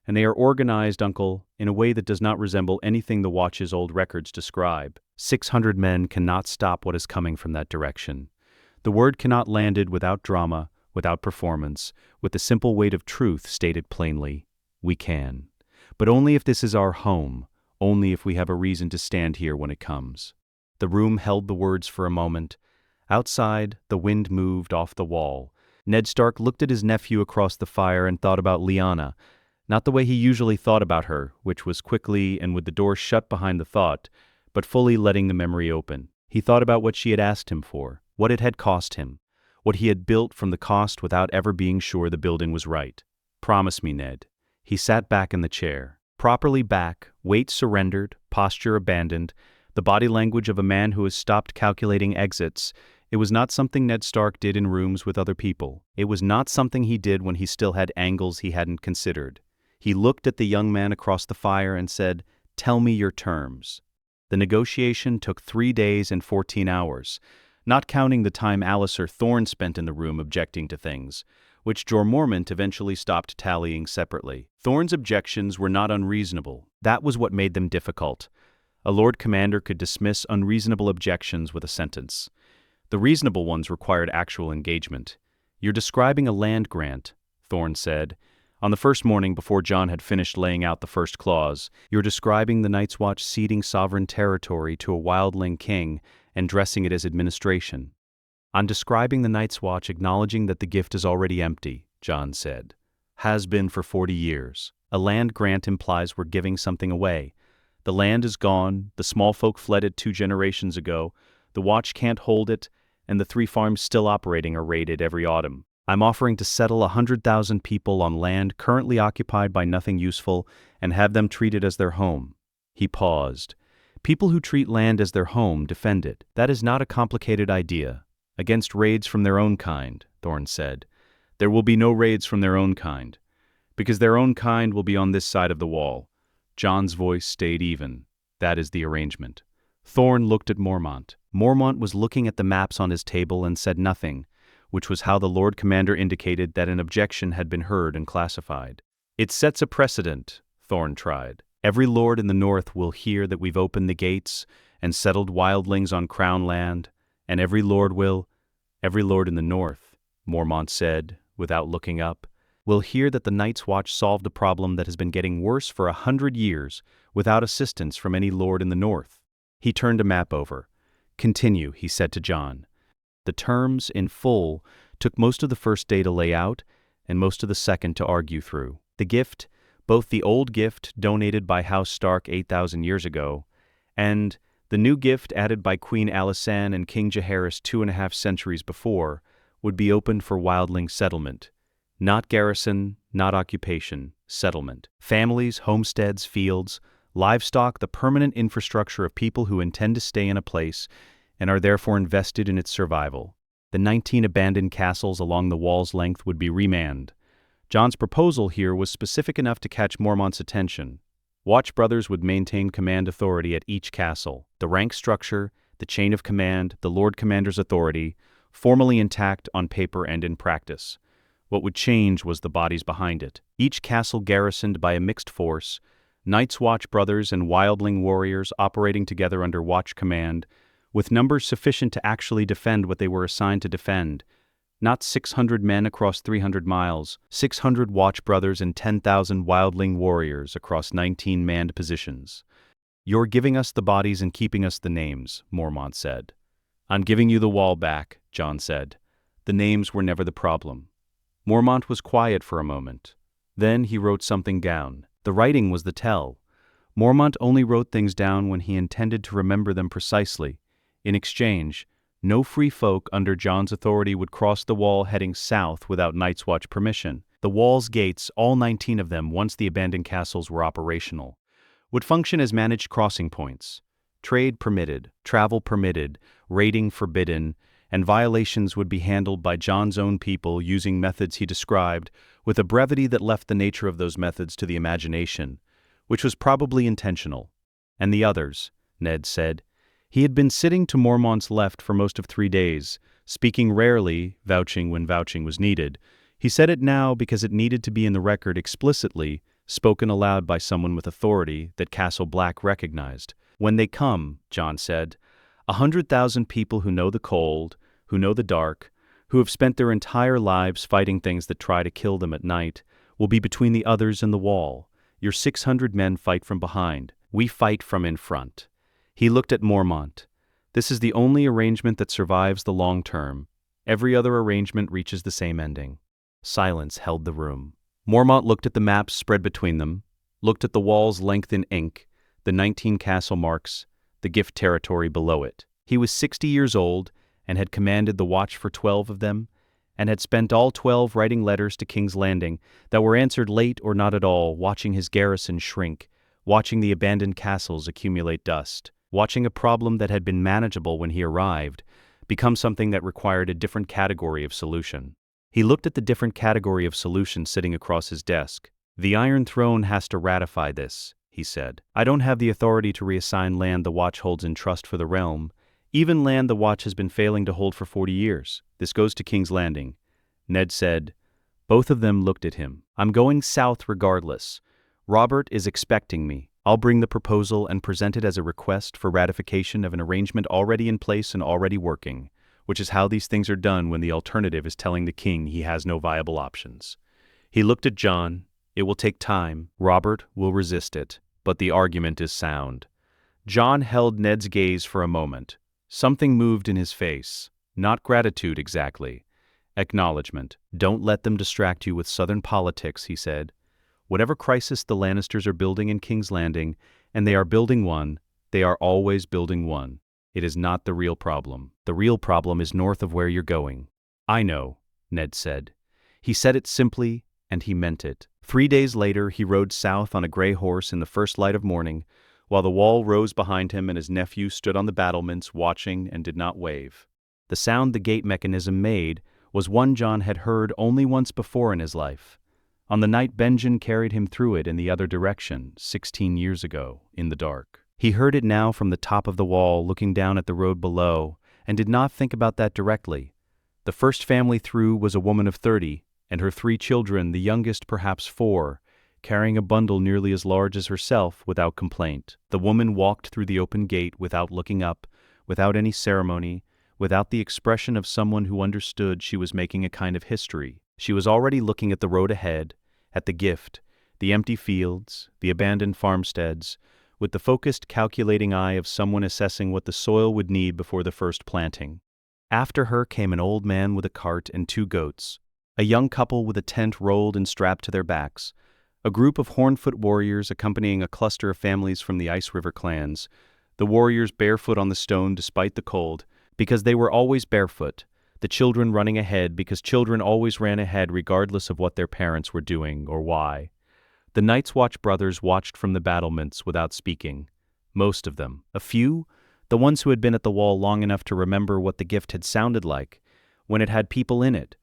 and they are organized, Uncle, in a way that does not resemble anything the Watch's old records describe. 600 men cannot stop what is coming from that direction. The word cannot landed without drama, without performance, with the simple weight of truth stated plainly. We can. But only if this is our home, only if we have a reason to stand here when it comes. The room held the words for a moment. Outside, the wind moved off the wall. Ned Stark looked at his nephew across the fire and thought about Lyanna, not the way he usually thought about her, which was quickly and with the door shut behind the thought, but fully letting the memory open. He thought about what she had asked him for, what it had cost him, what he had built from the cost without ever being sure the building was right. Promise me, Ned. He sat back in the chair. Properly back, weight surrendered, posture abandoned, the body language of a man who has stopped calculating exits. It was not something Ned Stark did in rooms with other people. It was not something he did when he still had angles he hadn't considered. He looked at the young man across the fire and said, "Tell me your terms." The negotiation took 3 days and 14 hours, not counting the time Alliser Thorne spent in the room objecting to things, which Jormormont eventually stopped tallying separately. Thorne's objections were not unreasonable. That was what made them difficult. A Lord Commander could dismiss unreasonable objections with a sentence. The reasonable ones required actual engagement. "You're describing a land grant," Thorne said. On the first morning before Jon had finished laying out the first clause, "You're describing the Night's Watch ceding sovereign territory to a wildling king and dressing it as administration." "I'm describing the Night's Watch acknowledging that the gift is already empty," Jon said. "Has been for 40 years. A land grant implies we're giving something away. The land is gone, the small folk fled it 2 generations ago, the Watch can't hold it, and the 3 farms still operating are raided every autumn. I'm offering to settle 100,000 people on land currently occupied by nothing useful and have them treated as their home." He paused. "People who treat land as their home defend it. That is not a complicated idea. Against raids from their own kind," Thorne said. "There will be no raids from their own kind, because their own kind will be on this side of the wall." Jon's voice stayed even. "That is the arrangement." Thorne looked at Mormont. Mormont was looking at the maps on his table and said nothing, which was how the Lord Commander indicated that an objection had been heard and classified. "It sets a precedent," Thorne tried. "Every lord in the north will hear that we've opened the gates and settled wildlings on crown land, and every lord in the north," Mormont said, without looking up, "will hear that the Night's Watch solved a problem that has been getting worse for 100 years without assistance from any lord in the north." He turned a map over. "Continue," he said to Jon. The terms, in full, took most of the first day to lay out and most of the second to argue through. The gift, both the old gift donated by House Stark 8,000 years ago, and the new gift added by Queen Alysanne and King Jaehaerys 2.5 centuries before, would be opened for wildling settlement. Not garrison, not occupation, settlement. Families, homesteads, fields, livestock, the permanent infrastructure of people who intend to stay in a place and are therefore invested in its survival. The 19 abandoned castles along the wall's length would be remanned. Jon's proposal here was specific enough to catch Mormont's attention. Watch Brothers would maintain command authority at each castle. The rank structure, the chain of command, the Lord Commander's authority, formally intact on paper and in practice. What would change was the bodies behind it. Each castle garrisoned by a mixed force, Night's Watch Brothers and wildling warriors operating together under watch command, with numbers sufficient to actually defend what they were assigned to defend. Not 600 men across 300 miles, 600 Watch Brothers and 10,000 wildling warriors across 19 manned positions. "You're giving us the bodies and keeping us the names," Mormont said. "I'm giving you the wall back," Jon said. "The names were never the problem." Mormont was quiet for a moment. Then he wrote something down. The writing was the tell. Mormont only wrote things down when he intended to remember them precisely. In exchange, no free folk under Jon's authority would cross the wall heading south without Night's Watch permission. The wall's gates, all 19 of them once the abandoned castles were operational, would function as managed crossing points. Trade permitted, travel permitted, raiding forbidden, and violations would be handled by Jon's own people using methods he described with a brevity that left the nature of those methods to the imagination, which was probably intentional. "And the others," Ned said. He had been sitting to Mormont's left for most of 3 days, speaking rarely, vouching when vouching was needed. He said it now because it needed to be in the record explicitly, spoken aloud by someone with authority that Castle Black recognized. "When they come," Jon said, 100,000 people who know the cold, who know the dark, who have spent their entire lives fighting things that try to kill them at night, will be between the others and the wall. Your 600 men fight from behind. We fight from in front." He looked at Mormont. "This is the only arrangement that survives the long term. Every other arrangement reaches the same ending." Silence held the room. Mormont looked at the maps spread between them, looked at the wall's length in ink, the 19 castle marks, the gift territory below it. He was 60 years old and had commanded the watch for 12 of them, and had spent all 12 writing letters to King's Landing that were answered late or not at all, watching his garrison shrink, watching the abandoned castles accumulate dust, watching a problem that had been manageable when he arrived become something that required a different category of solution. He looked at the different category of solution sitting across his desk. "The Iron Throne has to ratify this," he said. "I don't have the authority to reassign land the Watch holds in trust for the realm, even land the Watch has been failing to hold for 40 years. This goes to King's Landing." Ned said. Both of them looked at him. "I'm going south regardless. Robert is expecting me. I'll bring the proposal and present it as a request for ratification of an arrangement already in place and already working, which is how these things are done when the alternative is telling the king he has no viable options." He looked at Jon. "It will take time. Robert will resist it, but the argument is sound." Jon held Ned's gaze for a moment. Something moved in his face. Not gratitude exactly. Acknowledgement. "Don't let them distract you with southern politics," he said. "Whatever crisis the Lannisters are building in King's Landing, and they are building one, they are always building one. It is not the real problem. The real problem is north of where you're going." "I know," Ned said. He said it simply, and he meant it. 3 days later, he rode south on a gray horse in the first light of morning, while the wall rose behind him and his nephew stood on the battlements watching and did not wave. The sound the gate mechanism made was one Jon had heard only once before in his life, on the night Benjen carried him through it in the other direction, 16 years ago, in the dark. He heard it now from the top of the wall, looking down at the road below, and did not think about that directly. The first family through was a woman of 30, and her 3 children, the youngest perhaps 4, carrying a bundle nearly as large as herself without complaint. The woman walked through the open gate without looking up, without any ceremony, without the expression of someone who understood she was making a kind of history. She was already looking at the road ahead, at the gift, the empty fields, the abandoned farmsteads, with the focused, calculating eye of someone assessing what the soil would need before the first planting. After her came an old man with a cart and 2 goats, a young couple with a tent rolled and strapped to their backs, a group of Hornfoot warriors accompanying a cluster of families from the Ice River clans, the warriors barefoot on the stone despite the cold, because they were always barefoot, the children running ahead because children always ran ahead regardless of what their parents were doing or why. The Night's Watch brothers watched from the battlements without speaking, most of them. A few, the ones who had been at the wall long enough to remember what the gift had sounded like, when it had people in it,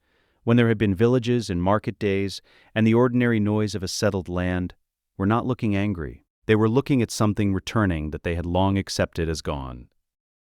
when there had been villages and market days and the ordinary noise of a settled land, were not looking angry. They were looking at something returning that they had long accepted as gone.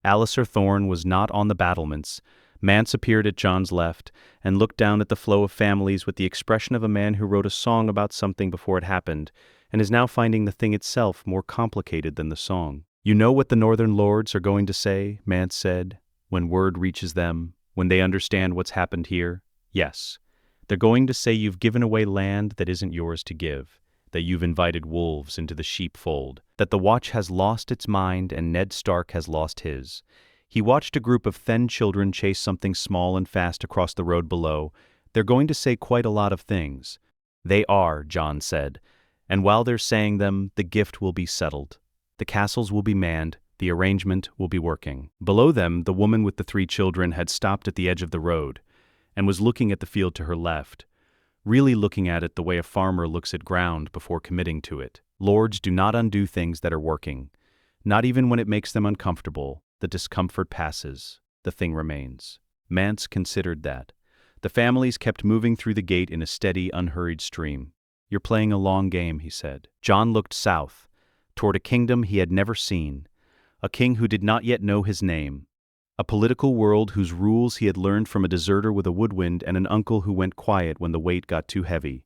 Alliser Thorne was not on the battlements. Mance appeared at Jon's left and looked down at the flow of families with the expression of a man who wrote a song about something before it happened and is now finding the thing itself more complicated than the song. "You know what the Northern Lords are going to say," Mance said, "when word reaches them, when they understand what's happened here? Yes. They're going to say you've given away land that isn't yours to give, that you've invited wolves into the sheepfold, that the Watch has lost its mind and Ned Stark has lost his." He watched a group of Thenn children chase something small and fast across the road below. "They're going to say quite a lot of things." "They are," Jon said, "and while they're saying them, the gift will be settled. The castles will be manned, the arrangement will be working." Below them, the woman with the 3 children had stopped at the edge of the road and was looking at the field to her left, really looking at it the way a farmer looks at ground before committing to it. Lords do not undo things that are working, not even when it makes them uncomfortable. The discomfort passes, the thing remains. Mance considered that. The families kept moving through the gate in a steady, unhurried stream. "You're playing a long game," he said. Jon looked south, toward a kingdom he had never seen, a king who did not yet know his name, a political world whose rules he had learned from a deserter with a woodwind and an uncle who went quiet when the weight got too heavy.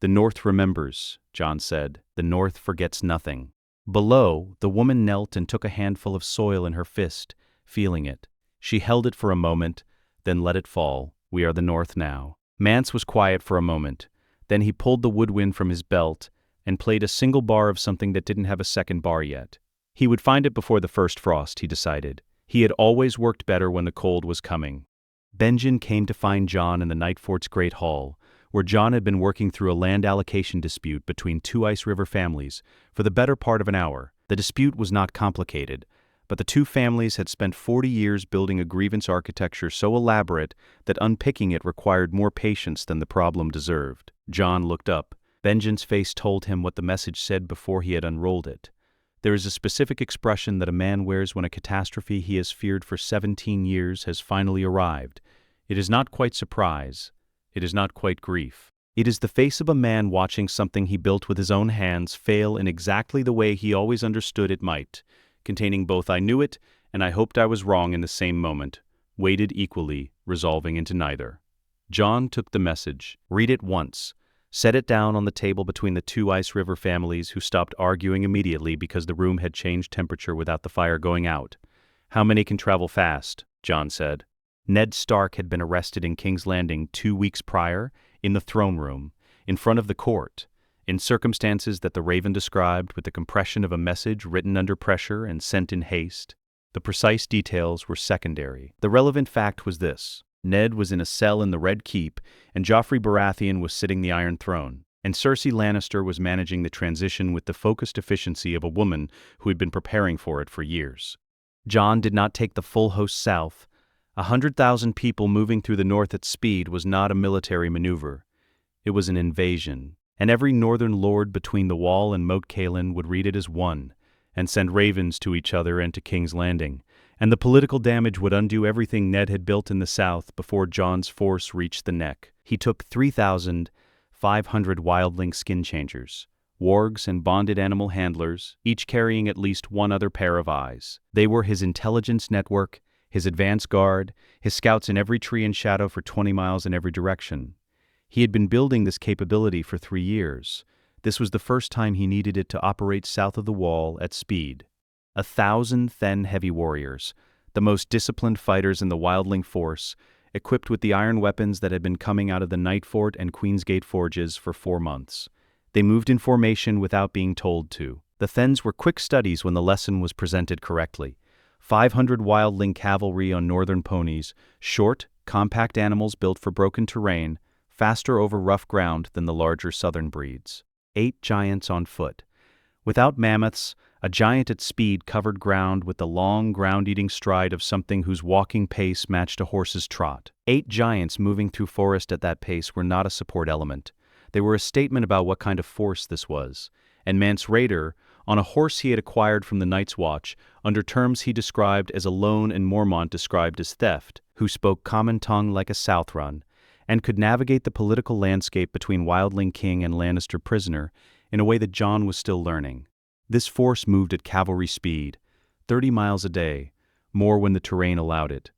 "The North remembers," Jon said. "The North forgets nothing." Below, the woman knelt and took a handful of soil in her fist, feeling it. She held it for a moment, then let it fall. "We are the North now." Mance was quiet for a moment. Then he pulled the woodwind from his belt and played a single bar of something that didn't have a second bar yet. He would find it before the first frost, he decided. He had always worked better when the cold was coming. Benjen came to find Jon in the Night Fort's Great Hall, where Jon had been working through a land allocation dispute between 2 Ice River families for the better part of an hour. The dispute was not complicated, but the 2 families had spent 40 years building a grievance architecture so elaborate that unpicking it required more patience than the problem deserved. Jon looked up. Benjen's face told him what the message said before he had unrolled it. There is a specific expression that a man wears when a catastrophe he has feared for 17 years has finally arrived. It is not quite surprise. It is not quite grief. It is the face of a man watching something he built with his own hands fail in exactly the way he always understood it might, containing both "I knew it" and "I hoped I was wrong" in the same moment, weighted equally, resolving into neither. Jon took the message. "Read it once." Set it down on the table between the 2 Ice River families, who stopped arguing immediately because the room had changed temperature without the fire going out. "How many can travel fast?" Jon said. Ned Stark had been arrested in King's Landing 2 weeks prior, in the throne room, in front of the court, in circumstances that the Raven described, with the compression of a message written under pressure and sent in haste. The precise details were secondary. The relevant fact was this: Ned was in a cell in the Red Keep, and Joffrey Baratheon was sitting the Iron Throne, and Cersei Lannister was managing the transition with the focused efficiency of a woman who had been preparing for it for years. Jon did not take the full host south. 100,000 people moving through the north at speed was not a military maneuver. It was an invasion, and every northern lord between the wall and Moat Cailin would read it as one, and send ravens to each other and to King's Landing, and the political damage would undo everything Ned had built in the south before Jon's force reached the neck. He took 3,500 wildling skin changers, wargs and bonded animal handlers, each carrying at least one other pair of eyes. They were his intelligence network, his advance guard, his scouts in every tree and shadow for 20 miles in every direction. He had been building this capability for 3 years. This was the first time he needed it to operate south of the wall at speed. 1,000 Thenn heavy warriors, the most disciplined fighters in the wildling force, equipped with the iron weapons that had been coming out of the Night Fort and Queensgate forges for 4 months. They moved in formation without being told to. The Thenns were quick studies when the lesson was presented correctly. 500 wildling cavalry on northern ponies, short, compact animals built for broken terrain, faster over rough ground than the larger southern breeds. 8 giants on foot. Without mammoths, a giant at speed covered ground with the long, ground-eating stride of something whose walking pace matched a horse's trot. 8 giants moving through forest at that pace were not a support element. They were a statement about what kind of force this was, and Mance Rayder, on a horse he had acquired from the Night's Watch, under terms he described as a loan and Mormont described as theft, who spoke common tongue like a Southrun, and could navigate the political landscape between Wildling King and Lannister prisoner in a way that Jon was still learning. This force moved at cavalry speed, 30 miles a day, more when the terrain allowed it.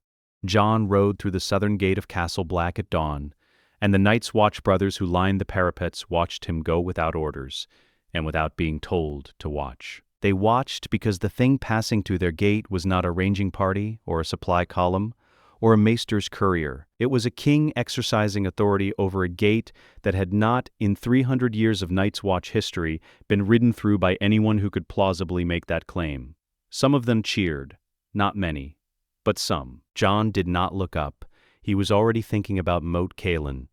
Jon rode through the southern gate of Castle Black at dawn, and the Night's Watch brothers who lined the parapets watched him go without orders, and without being told to watch. They watched because the thing passing through their gate was not a ranging party or a supply column or a maester's courier. It was a king exercising authority over a gate that had not, in 300 years of Night's Watch history, been ridden through by anyone who could plausibly make that claim. Some of them cheered, not many, but some. Jon did not look up. He was already thinking about Moat Cailin.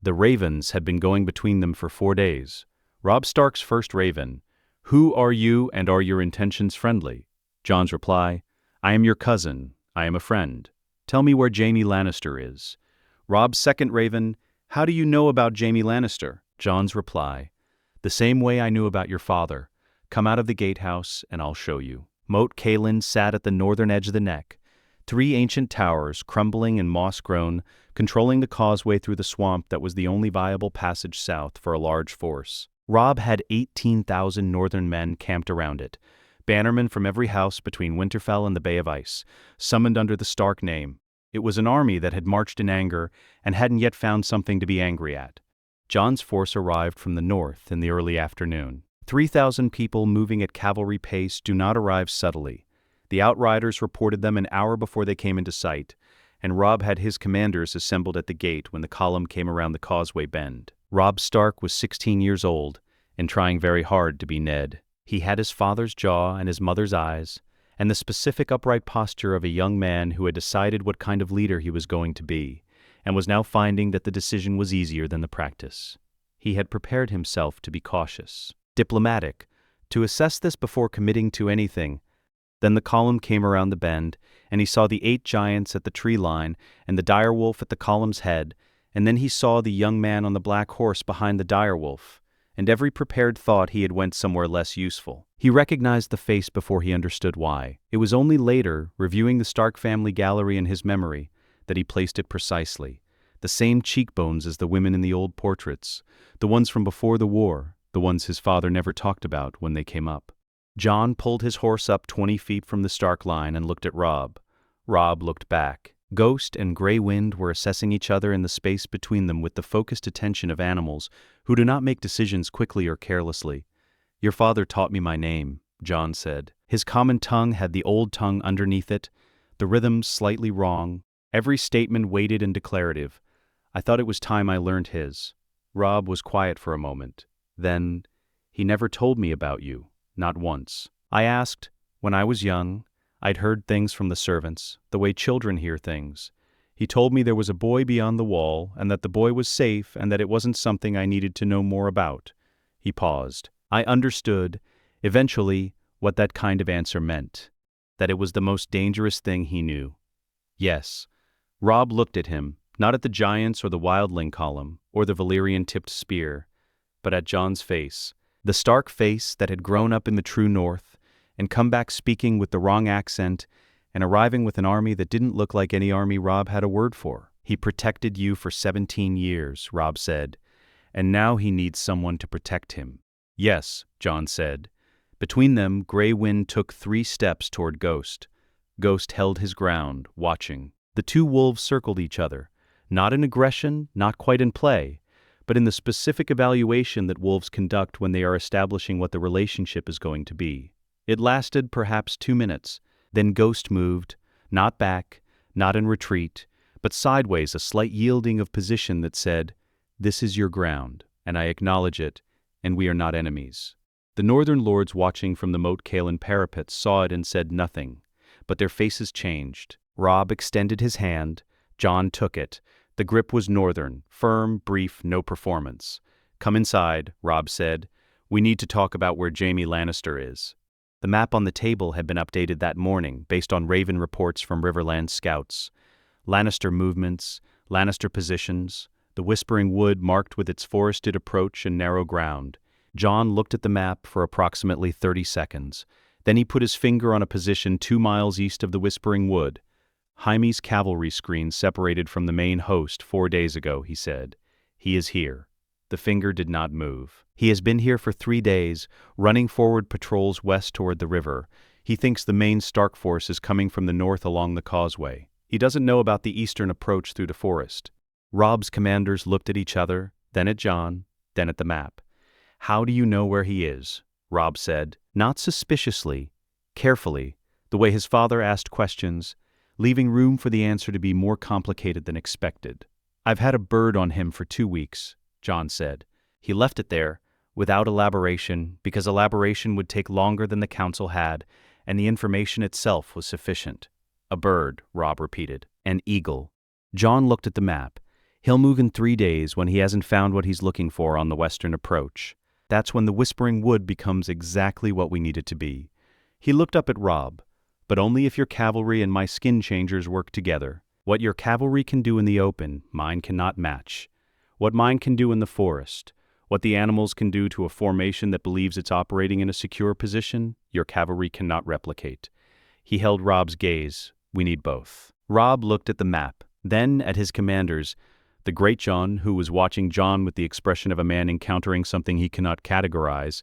The ravens had been going between them for 4 days. Robb Stark's first raven. "Who are you, and are your intentions friendly?" Jon's reply, "I am your cousin. I am a friend. Tell me where Jaime Lannister is." Robb's second raven, "How do you know about Jaime Lannister?" Jon's reply, "The same way I knew about your father. Come out of the gatehouse, and I'll show you." Moat Cailin sat at the northern edge of the neck. 3 ancient towers, crumbling and moss-grown, controlling the causeway through the swamp that was the only viable passage south for a large force. Robb had 18,000 northern men camped around it, bannermen from every house between Winterfell and the Bay of Ice, summoned under the Stark name. It was an army that had marched in anger and hadn't yet found something to be angry at. Jon's force arrived from the north in the early afternoon. 3,000 people moving at cavalry pace do not arrive subtly. The Outriders reported them an hour before they came into sight, and Robb had his commanders assembled at the gate when the column came around the causeway bend. Robb Stark was 16 years old and trying very hard to be Ned. He had his father's jaw and his mother's eyes, and the specific upright posture of a young man who had decided what kind of leader he was going to be, and was now finding that the decision was easier than the practice. He had prepared himself to be cautious, diplomatic, to assess this before committing to anything. Then the column came around the bend, and he saw the 8 giants at the tree line and the direwolf at the column's head, and then he saw the young man on the black horse behind the direwolf, and every prepared thought he had went somewhere less useful. He recognized the face before he understood why. It was only later, reviewing the Stark family gallery in his memory, that he placed it precisely. The same cheekbones as the women in the old portraits, the ones from before the war, the ones his father never talked about when they came up. Jon pulled his horse up 20 feet from the Stark line and looked at Robb. Robb looked back. Ghost and Grey Wind were assessing each other in the space between them with the focused attention of animals who do not make decisions quickly or carelessly. "Your father taught me my name," Jon said. His common tongue had the old tongue underneath it, the rhythm slightly wrong, every statement weighted and declarative. "I thought it was time I learned his." Robb was quiet for a moment. Then, "He never told me about you. Not once. I asked, when I was young. I'd heard things from the servants, the way children hear things. He told me there was a boy beyond the wall, and that the boy was safe, and that it wasn't something I needed to know more about." He paused. I understood, eventually, what that kind of answer meant. That it was the most dangerous thing he knew. Yes. Robb looked at him, not at the giants or the wildling column or the Valyrian-tipped spear, but at Jon's face, the Stark face that had grown up in the true north and come back speaking with the wrong accent and arriving with an army that didn't look like any army Robb had a word for. "He protected you for 17 years, Robb said, and now he needs someone to protect him." "Yes," Jon said. Between them, Grey Wind took 3 steps toward Ghost. Ghost held his ground, watching. The two wolves circled each other, not in aggression, not quite in play, but in the specific evaluation that wolves conduct when they are establishing what the relationship is going to be. It lasted perhaps 2 minutes. Then Ghost moved, not back, not in retreat, but sideways, a slight yielding of position that said, "This is your ground, and I acknowledge it, and we are not enemies." The northern lords watching from the Moat Cailin parapets saw it and said nothing, but their faces changed. Robb extended his hand. Jon took it. The grip was northern, firm, brief, no performance. "Come inside," Robb said. "We need to talk about where Jaime Lannister is." The map on the table had been updated that morning based on Raven reports from Riverland scouts. Lannister movements, Lannister positions, the Whispering Wood marked with its forested approach and narrow ground. Jon looked at the map for approximately 30 seconds. Then he put his finger on a position 2 miles east of the Whispering Wood. "Jaime's cavalry screen separated from the main host 4 days ago," he said. "He is here." The finger did not move. "He has been here for 3 days, running forward patrols west toward the river. He thinks the main Stark force is coming from the north along the causeway. He doesn't know about the eastern approach through the forest." Robb's commanders looked at each other, then at Jon, then at the map. "How do you know where he is?" Robb said, not suspiciously, carefully, the way his father asked questions, leaving room for the answer to be more complicated than expected. "I've had a bird on him for 2 weeks, Jon said. "He left it there, without elaboration, because elaboration would take longer than the council had, and the information itself was sufficient." "A bird," Robb repeated. "An eagle." Jon looked at the map. "He'll move in 3 days when he hasn't found what he's looking for on the western approach. That's when the Whispering Wood becomes exactly what we need it to be." He looked up at Robb. "But only if your cavalry and my skin changers work together. What your cavalry can do in the open, mine cannot match. What mine can do in the forest, what the animals can do to a formation that believes it's operating in a secure position, your cavalry cannot replicate." He held Robb's gaze. "We need both." Robb looked at the map, then at his commanders. The great Jon, who was watching Jon with the expression of a man encountering something he cannot categorize,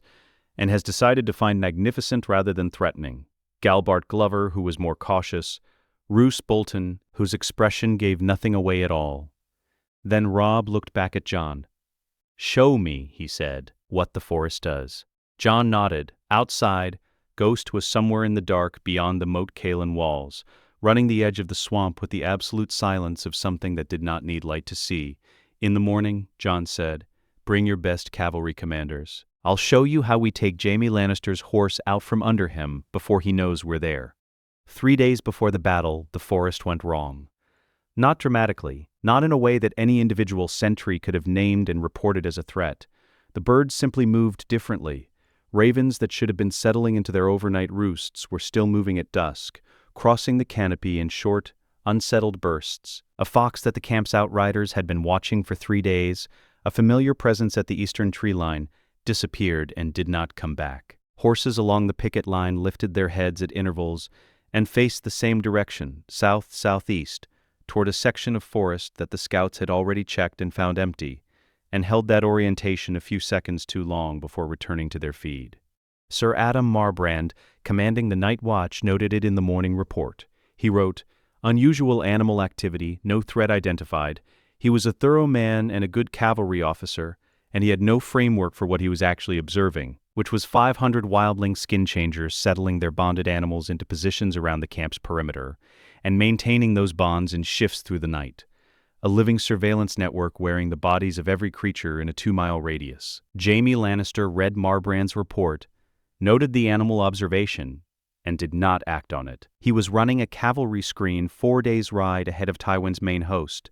and has decided to find magnificent rather than threatening. Galbart Glover, who was more cautious. Roose Bolton, whose expression gave nothing away at all. Then Robb looked back at Jon. "Show me," he said, "what the forest does." Jon nodded. Outside, Ghost was somewhere in the dark beyond the Moat Cailin walls, running the edge of the swamp with the absolute silence of something that did not need light to see. "In the morning," Jon said, "bring your best cavalry commanders. I'll show you how we take Jaime Lannister's horse out from under him before he knows we're there." 3 days before the battle, the forest went wrong. Not dramatically, not in a way that any individual sentry could have named and reported as a threat. The birds simply moved differently. Ravens that should have been settling into their overnight roosts were still moving at dusk, crossing the canopy in short, unsettled bursts. A fox that the camp's outriders had been watching for 3 days, a familiar presence at the eastern tree line, disappeared and did not come back. Horses along the picket line lifted their heads at intervals and faced the same direction, south-southeast, toward a section of forest that the scouts had already checked and found empty, and held that orientation a few seconds too long before returning to their feed. Sir Adam Marbrand, commanding the night watch, noted it in the morning report. He wrote, "Unusual animal activity, no threat identified. He was a thorough man and a good cavalry officer, and he had no framework for what he was actually observing, which was 500 wildling skin changers settling their bonded animals into positions around the camp's perimeter, and maintaining those bonds in shifts through the night. A living surveillance network wearing the bodies of every creature in a 2-mile radius." Jaime Lannister read Marbrand's report, noted the animal observation, and did not act on it. He was running a cavalry screen 4 days' ride ahead of Tywin's main host.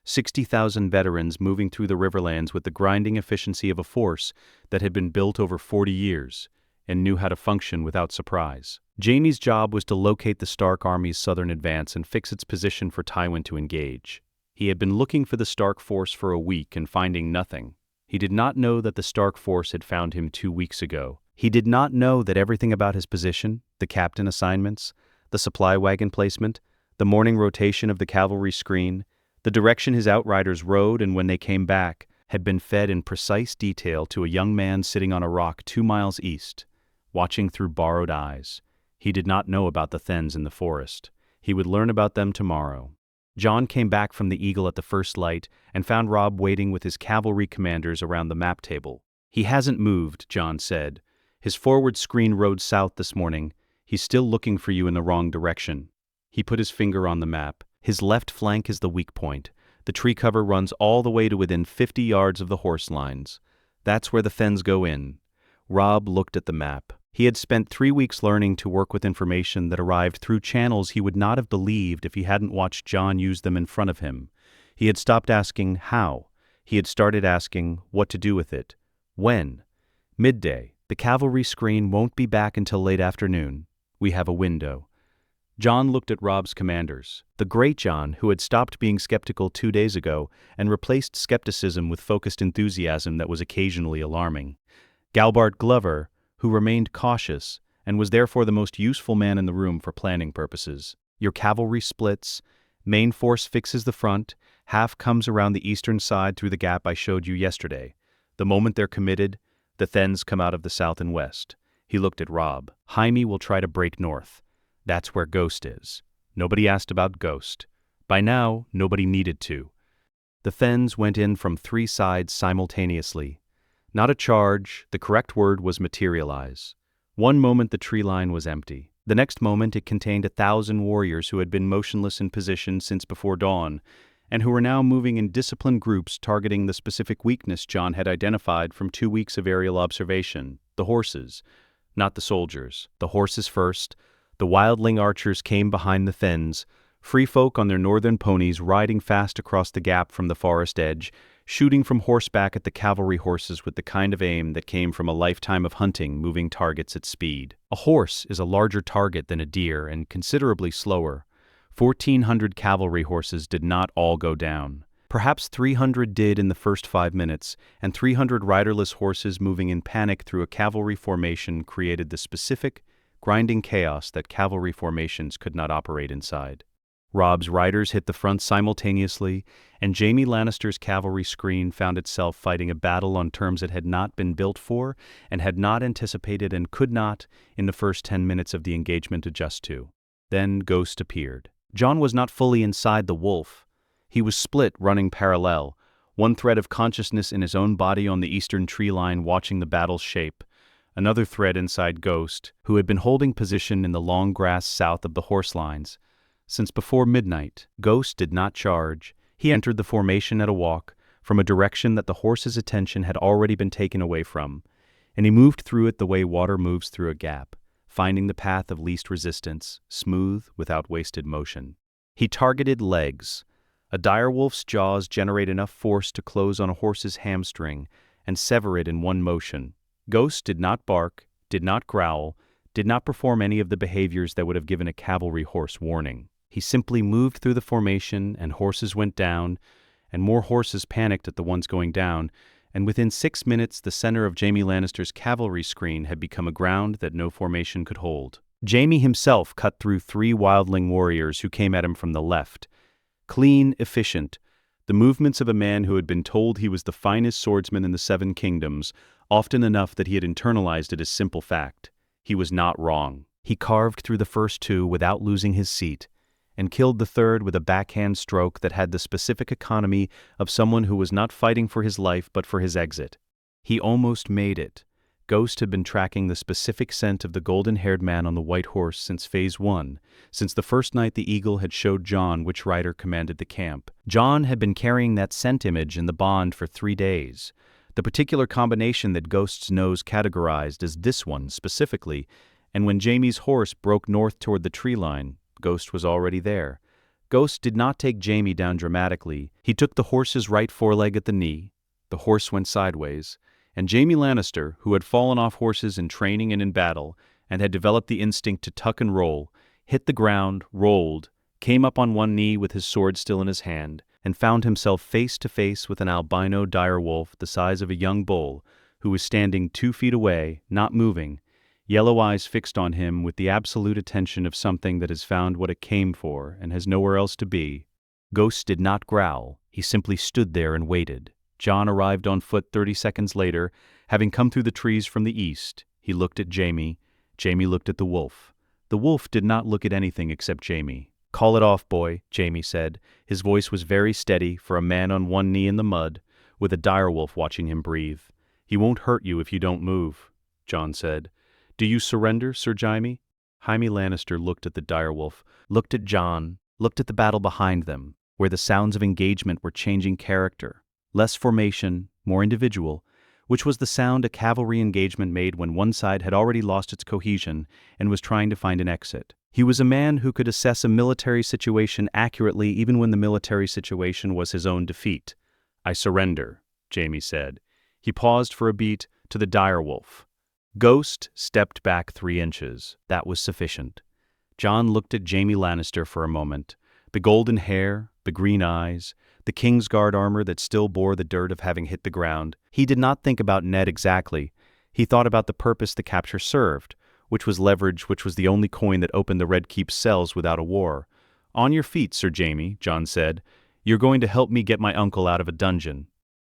60,000 veterans moving through the Riverlands with the grinding efficiency of a force that had been built over 40 years and knew how to function without surprise. Jaime's job was to locate the Stark army's southern advance and fix its position for Tywin to engage. He had been looking for the Stark force for a week and finding nothing. He did not know that the Stark force had found him 2 weeks ago. He did not know that everything about his position, the captain assignments, the supply wagon placement, the morning rotation of the cavalry screen, the direction his outriders rode and when they came back, had been fed in precise detail to a young man sitting on a rock 2 miles east, watching through borrowed eyes. He did not know about the Thens in the forest. He would learn about them tomorrow. Jon came back from the Eagle at the first light and found Robb waiting with his cavalry commanders around the map table. "He hasn't moved," Jon said. "His forward screen rode south this morning. He's still looking for you in the wrong direction." He put his finger on the map. "His left flank is the weak point. The tree cover runs all the way to within 50 yards of the horse lines. That's where the Thens go in." Robb looked at the map. He had spent 3 weeks learning to work with information that arrived through channels he would not have believed if he hadn't watched Jon use them in front of him. He had stopped asking how. He had started asking what to do with it. When? Midday. "The cavalry screen won't be back until late afternoon. We have a window." Jon looked at Robb's commanders. The great Jon, who had stopped being skeptical 2 days ago and replaced skepticism with focused enthusiasm that was occasionally alarming. Galbart Glover, who remained cautious and was therefore the most useful man in the room for planning purposes. "Your cavalry splits. Main force fixes the front. Half comes around the eastern side through the gap I showed you yesterday. The moment they're committed, the Thens come out of the south and west." He looked at Robb. "Jaime will try to break north. That's where Ghost is." Nobody asked about Ghost. By now, nobody needed to. The Thens went in from 3 sides simultaneously. Not a charge, the correct word was materialize. One moment the tree line was empty. The next moment it contained 1,000 warriors who had been motionless in position since before dawn, and who were now moving in disciplined groups targeting the specific weakness Jon had identified from 2 weeks of aerial observation: the horses, not the soldiers. The horses first. The wildling archers came behind the Thens, free folk on their northern ponies riding fast across the gap from the forest edge, shooting from horseback at the cavalry horses with the kind of aim that came from a lifetime of hunting moving targets at speed. A horse is a larger target than a deer and considerably slower. 1,400 cavalry horses did not all go down. Perhaps 300 did in the first 5 minutes, and 300 riderless horses moving in panic through a cavalry formation created the specific, grinding chaos that cavalry formations could not operate inside. Robb's riders hit the front simultaneously, and Jaime Lannister's cavalry screen found itself fighting a battle on terms it had not been built for and had not anticipated and could not, in the first 10 minutes of the engagement, adjust to. Then Ghost appeared. Jon was not fully inside the wolf. He was split, running parallel, one thread of consciousness in his own body on the eastern tree line watching the battle's shape, another thread inside Ghost, who had been holding position in the long grass south of the horse lines. Since before midnight, Ghost did not charge. He entered the formation at a walk, from a direction that the horse's attention had already been taken away from, and he moved through it the way water moves through a gap, finding the path of least resistance, smooth, without wasted motion. He targeted legs. A direwolf's jaws generate enough force to close on a horse's hamstring and sever it in one motion. Ghost did not bark, did not growl, did not perform any of the behaviors that would have given a cavalry horse warning. He simply moved through the formation, and horses went down, and more horses panicked at the ones going down, and within 6 minutes the center of Jaime Lannister's cavalry screen had become a ground that no formation could hold. Jaime himself cut through 3 wildling warriors who came at him from the left. Clean, efficient, the movements of a man who had been told he was the finest swordsman in the 7 kingdoms, often enough that he had internalized it as simple fact. He was not wrong. He carved through the first 2 without losing his seat, and killed the third with a backhand stroke that had the specific economy of someone who was not fighting for his life but for his exit. He almost made it. Ghost had been tracking the specific scent of the golden-haired man on the white horse since Phase 1, since the first night the Eagle had showed Jon which rider commanded the camp. Jon had been carrying that scent image in the bond for 3 days. The particular combination that Ghost's nose categorized as this one specifically, and when Jaime's horse broke north toward the tree line, Ghost was already there. Ghost did not take Jaime down dramatically. He took the horse's right foreleg at the knee. The horse went sideways, and Jaime Lannister, who had fallen off horses in training and in battle, and had developed the instinct to tuck and roll, hit the ground, rolled, came up on one knee with his sword still in his hand, and found himself face to face with an albino direwolf the size of a young bull, who was standing 2 feet away, not moving, yellow eyes fixed on him with the absolute attention of something that has found what it came for and has nowhere else to be. Ghost did not growl, he simply stood there and waited. Jon arrived on foot 30 seconds later, having come through the trees from the east. He looked at Jaime. Jaime looked at the wolf. The wolf did not look at anything except Jaime. "Call it off, boy," Jaime said. His voice was very steady for a man on one knee in the mud, with a direwolf watching him breathe. "He won't hurt you if you don't move," Jon said. "Do you surrender, Sir Jaime?" Jaime Lannister looked at the direwolf, looked at Jon, looked at the battle behind them, where the sounds of engagement were changing character. Less formation, more individual, which was the sound a cavalry engagement made when one side had already lost its cohesion and was trying to find an exit. He was a man who could assess a military situation accurately even when the military situation was his own defeat. "I surrender," Jaime said. He paused for a beat to the direwolf. Ghost stepped back 3 inches. That was sufficient. Jon looked at Jaime Lannister for a moment. The golden hair, the green eyes, the Kingsguard armor that still bore the dirt of having hit the ground. He did not think about Ned exactly. He thought about the purpose the capture served, which was leverage, which was the only coin that opened the Red Keep's cells without a war. "On your feet, Sir Jaime," Jon said. "You're going to help me get my uncle out of a dungeon."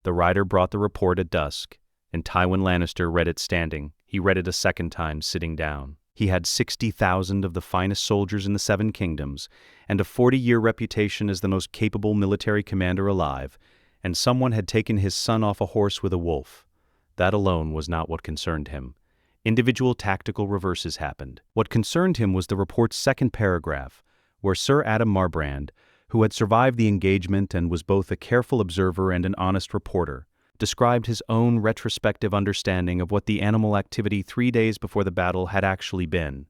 The rider brought the report at dusk, and Tywin Lannister read it standing. He read it a second time, sitting down. He had 60,000 of the finest soldiers in the 7 kingdoms, and a 40-year reputation as the most capable military commander alive, and someone had taken his son off a horse with a wolf. That alone was not what concerned him. Individual tactical reverses happened. What concerned him was the report's second paragraph, where Sir Adam Marbrand, who had survived the engagement and was both a careful observer and an honest reporter, described his own retrospective understanding of what the animal activity 3 days before the battle had actually been.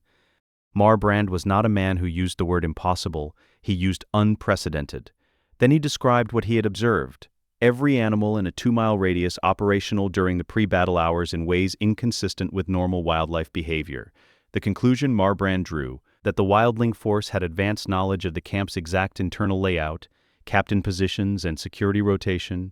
Marbrand was not a man who used the word impossible, he used unprecedented. Then he described what he had observed. Every animal in a 2-mile radius operational during the pre-battle hours in ways inconsistent with normal wildlife behavior. The conclusion Marbrand drew, that the wildling force had advanced knowledge of the camp's exact internal layout, captain positions, and security rotation,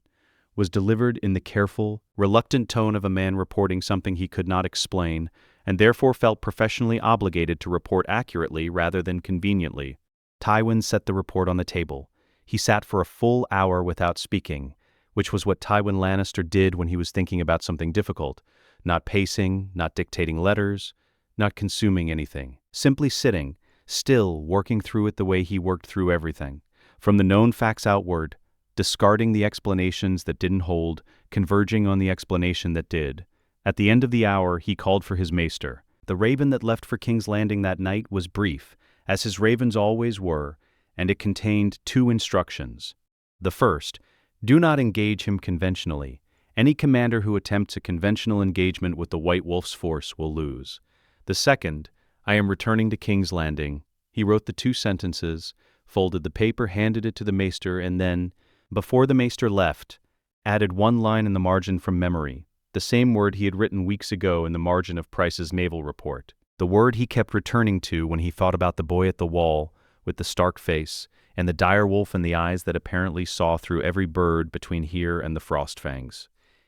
was delivered in the careful, reluctant tone of a man reporting something he could not explain, and therefore felt professionally obligated to report accurately rather than conveniently. Tywin set the report on the table. He sat for a full hour without speaking, which was what Tywin Lannister did when he was thinking about something difficult, not pacing, not dictating letters, not consuming anything, simply sitting, still working through it the way he worked through everything, from the known facts outward, discarding the explanations that didn't hold, converging on the explanation that did. At the end of the hour, he called for his maester. The raven that left for King's Landing that night was brief, as his ravens always were, and it contained 2 instructions. The first, do not engage him conventionally. Any commander who attempts a conventional engagement with the White Wolf's force will lose. The second, I am returning to King's Landing. He wrote the 2 sentences, folded the paper, handed it to the maester, and then, before the maester left, added 1 line in the margin from memory, the same word he had written weeks ago in the margin of Price's naval report. The word he kept returning to when he thought about the boy at the wall, with the Stark face, and the direwolf in the eyes that apparently saw through every bird between here and the Frostfangs.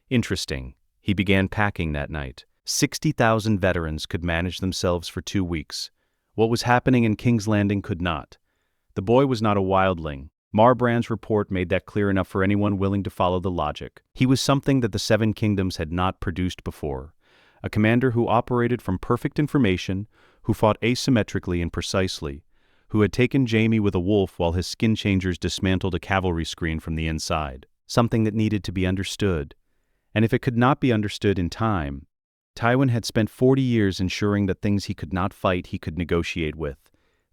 Interesting. He began packing that night. 60,000 veterans could manage themselves for 2 weeks. What was happening in King's Landing could not. The boy was not a wildling. Marbrand's report made that clear enough for anyone willing to follow the logic. He was something that the 7 kingdoms had not produced before. A commander who operated from perfect information, who fought asymmetrically and precisely, who had taken Jaime with a wolf while his skin changers dismantled a cavalry screen from the inside. Something that needed to be understood. And if it could not be understood in time, Tywin had spent 40 years ensuring that things he could not fight he could negotiate with.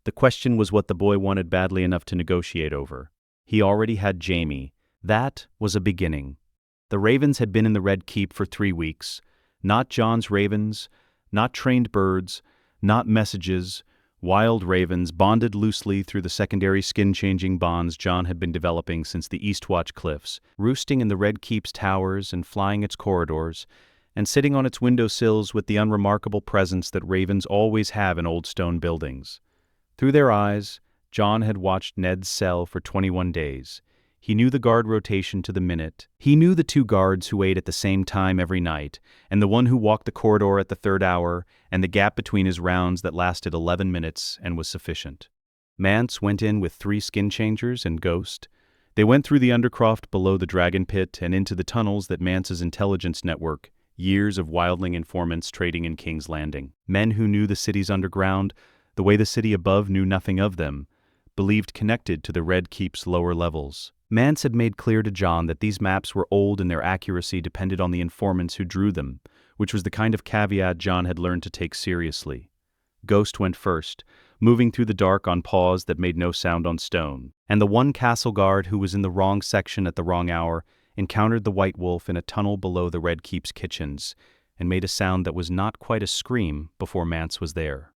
The question was what the boy wanted badly enough to negotiate over. He already had Jaime. That was a beginning. The ravens had been in the Red Keep for 3 weeks. Not Jon's ravens, not trained birds, not messages, wild ravens bonded loosely through the secondary skin-changing bonds Jon had been developing since the Eastwatch Cliffs, roosting in the Red Keep's towers and flying its corridors, and sitting on its windowsills with the unremarkable presence that ravens always have in old stone buildings. Through their eyes, Jon had watched Ned's cell for 21 days. He knew the guard rotation to the minute. He knew the 2 guards who ate at the same time every night, and the one who walked the corridor at the 3rd hour, and the gap between his rounds that lasted 11 minutes and was sufficient. Mance went in with 3 skin changers and Ghost. They went through the undercroft below the dragon pit and into the tunnels that Mance's intelligence network, years of wildling informants trading in King's Landing. Men who knew the city's underground, the way the city above knew nothing of them, believed connected to the Red Keep's lower levels. Mance had made clear to Jon that these maps were old and their accuracy depended on the informants who drew them, which was the kind of caveat Jon had learned to take seriously. Ghost went first, moving through the dark on paws that made no sound on stone, and the one castle guard who was in the wrong section at the wrong hour encountered the White Wolf in a tunnel below the Red Keep's kitchens and made a sound that was not quite a scream before Mance was there.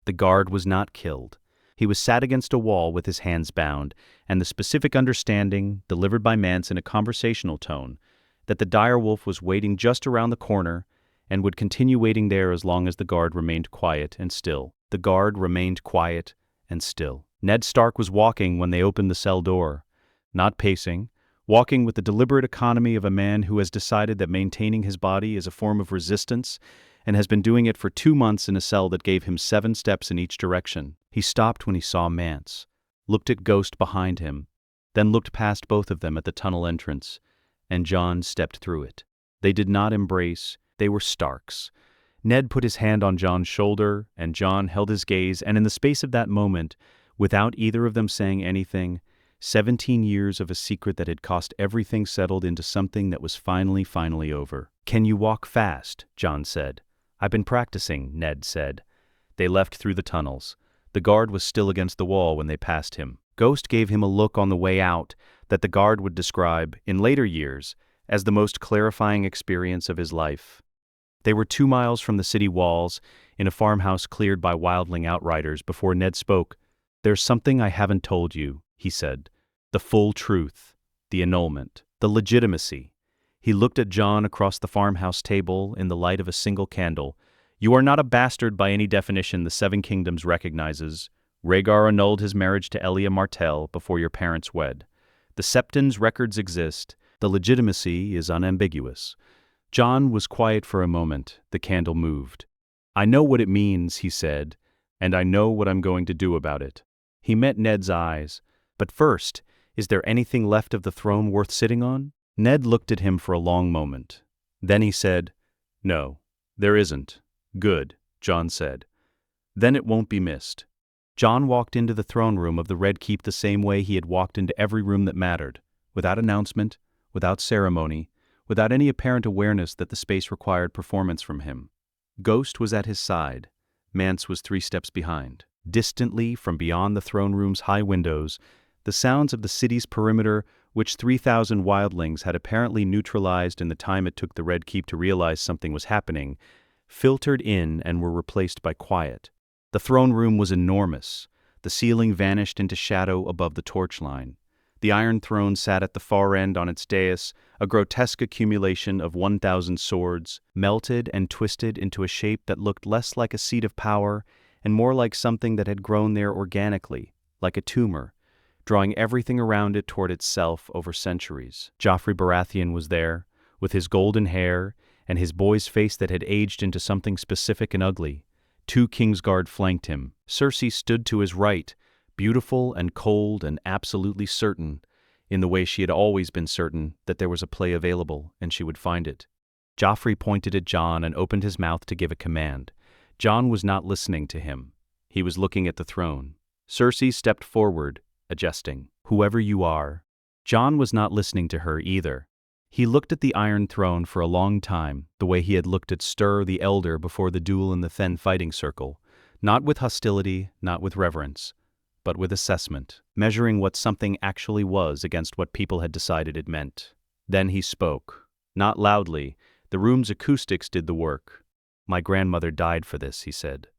The guard was not killed. He was sat against a wall with his hands bound, and the specific understanding, delivered by Mance in a conversational tone, that the dire wolf was waiting just around the corner and would continue waiting there as long as the guard remained quiet and still. The guard remained quiet and still. Ned Stark was walking when they opened the cell door, not pacing, walking with the deliberate economy of a man who has decided that maintaining his body is a form of resistance and has been doing it for 2 months in a cell that gave him 7 steps in each direction. He stopped when he saw Mance, looked at Ghost behind him, then looked past both of them at the tunnel entrance, and Jon stepped through it. They did not embrace, they were Starks. Ned put his hand on Jon's shoulder, and Jon held his gaze, and in the space of that moment, without either of them saying anything, 17 years of a secret that had cost everything settled into something that was finally over. "Can you walk fast?" Jon said. "I've been practicing," Ned said. They left through the tunnels. The guard was still against the wall when they passed him. Ghost gave him a look on the way out that the guard would describe, in later years, as the most clarifying experience of his life. They were 2 miles from the city walls, in a farmhouse cleared by wildling outriders, before Ned spoke. "There's something I haven't told you," he said. "The full truth, the annulment, the legitimacy." He looked at Jon across the farmhouse table in the light of a single candle. "You are not a bastard by any definition the 7 Kingdoms recognizes. Rhaegar annulled his marriage to Elia Martell before your parents wed. The Septon's records exist. The legitimacy is unambiguous." Jon was quiet for a moment. The candle moved. "I know what it means," he said, "and I know what I'm going to do about it." He met Ned's eyes. "But first, is there anything left of the throne worth sitting on?" Ned looked at him for a long moment. Then he said, "No, there isn't." "Good," Jon said. "Then it won't be missed." Jon walked into the throne room of the Red Keep the same way he had walked into every room that mattered, without announcement, without ceremony, without any apparent awareness that the space required performance from him. Ghost was at his side. Mance was 3 steps behind. Distantly, from beyond the throne room's high windows, the sounds of the city's perimeter, which 3,000 wildlings had apparently neutralized in the time it took the Red Keep to realize something was happening, filtered in and were replaced by quiet. The throne room was enormous. The ceiling vanished into shadow above the torchline. The Iron Throne sat at the far end on its dais, a grotesque accumulation of 1,000 swords, melted and twisted into a shape that looked less like a seat of power and more like something that had grown there organically, like a tumor, drawing everything around it toward itself over centuries. Joffrey Baratheon was there, with his golden hair and his boy's face that had aged into something specific and ugly. 2 Kingsguard flanked him. Cersei stood to his right, beautiful and cold and absolutely certain, in the way she had always been certain that there was a play available and she would find it. Joffrey pointed at Jon and opened his mouth to give a command. Jon was not listening to him. He was looking at the throne. Cersei stepped forward, adjusting. "Whoever you are." Jon was not listening to her either. He looked at the Iron Throne for a long time, the way he had looked at Styr the Elder before the duel in the Thenn fighting circle, not with hostility, not with reverence, but with assessment, measuring what something actually was against what people had decided it meant. Then he spoke. Not loudly. The room's acoustics did the work. "My grandmother died for this," he said.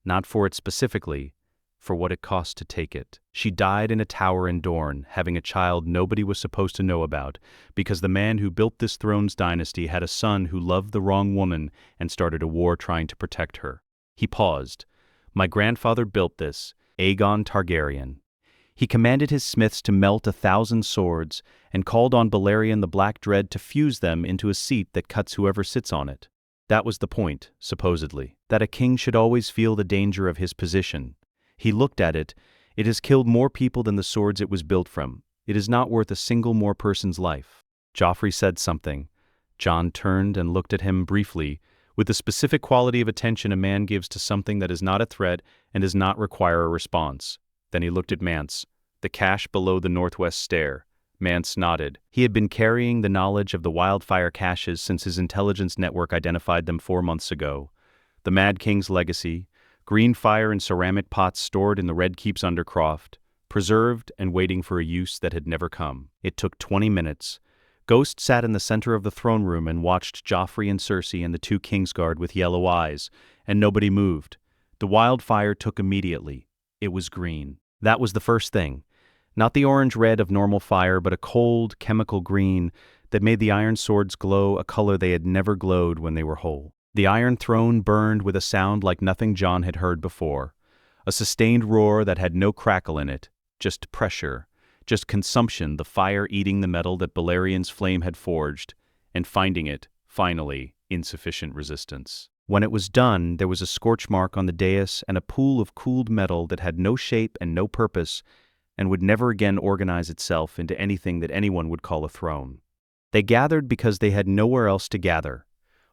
"Not for it specifically, for what it cost to take it. She died in a tower in Dorne, having a child nobody was supposed to know about, because the man who built this throne's dynasty had a son who loved the wrong woman and started a war trying to protect her." He paused. "My grandfather built this, Aegon Targaryen. He commanded his smiths to melt 1,000 swords and called on Balerion the Black Dread to fuse them into a seat that cuts whoever sits on it. That was the point, supposedly, that a king should always feel the danger of his position. He looked at it. It has killed more people than the swords it was built from. It is not worth a single more person's life. Joffrey said something. Jon turned and looked at him briefly, with the specific quality of attention a man gives to something that is not a threat and does not require a response. Then he looked at Mance, the cache below the northwest stair. Mance nodded. He had been carrying the knowledge of the wildfire caches since his intelligence network identified them 4 months ago. The Mad King's legacy, green fire in ceramic pots stored in the Red Keep's undercroft, preserved and waiting for a use that had never come. It took 20 minutes. Ghost sat in the center of the throne room and watched Joffrey and Cersei and the 2 Kingsguard with yellow eyes, and nobody moved. The wildfire took immediately. It was green. That was the first thing. Not the orange-red of normal fire, but a cold, chemical green that made the iron swords glow a color they had never glowed when they were whole. The Iron Throne burned with a sound like nothing Jon had heard before. A sustained roar that had no crackle in it, just pressure. Just consumption, the fire eating the metal that Balerion's flame had forged, and finding it, finally, insufficient resistance. When it was done, there was a scorch mark on the dais and a pool of cooled metal that had no shape and no purpose, and would never again organize itself into anything that anyone would call a throne. They gathered because they had nowhere else to gather.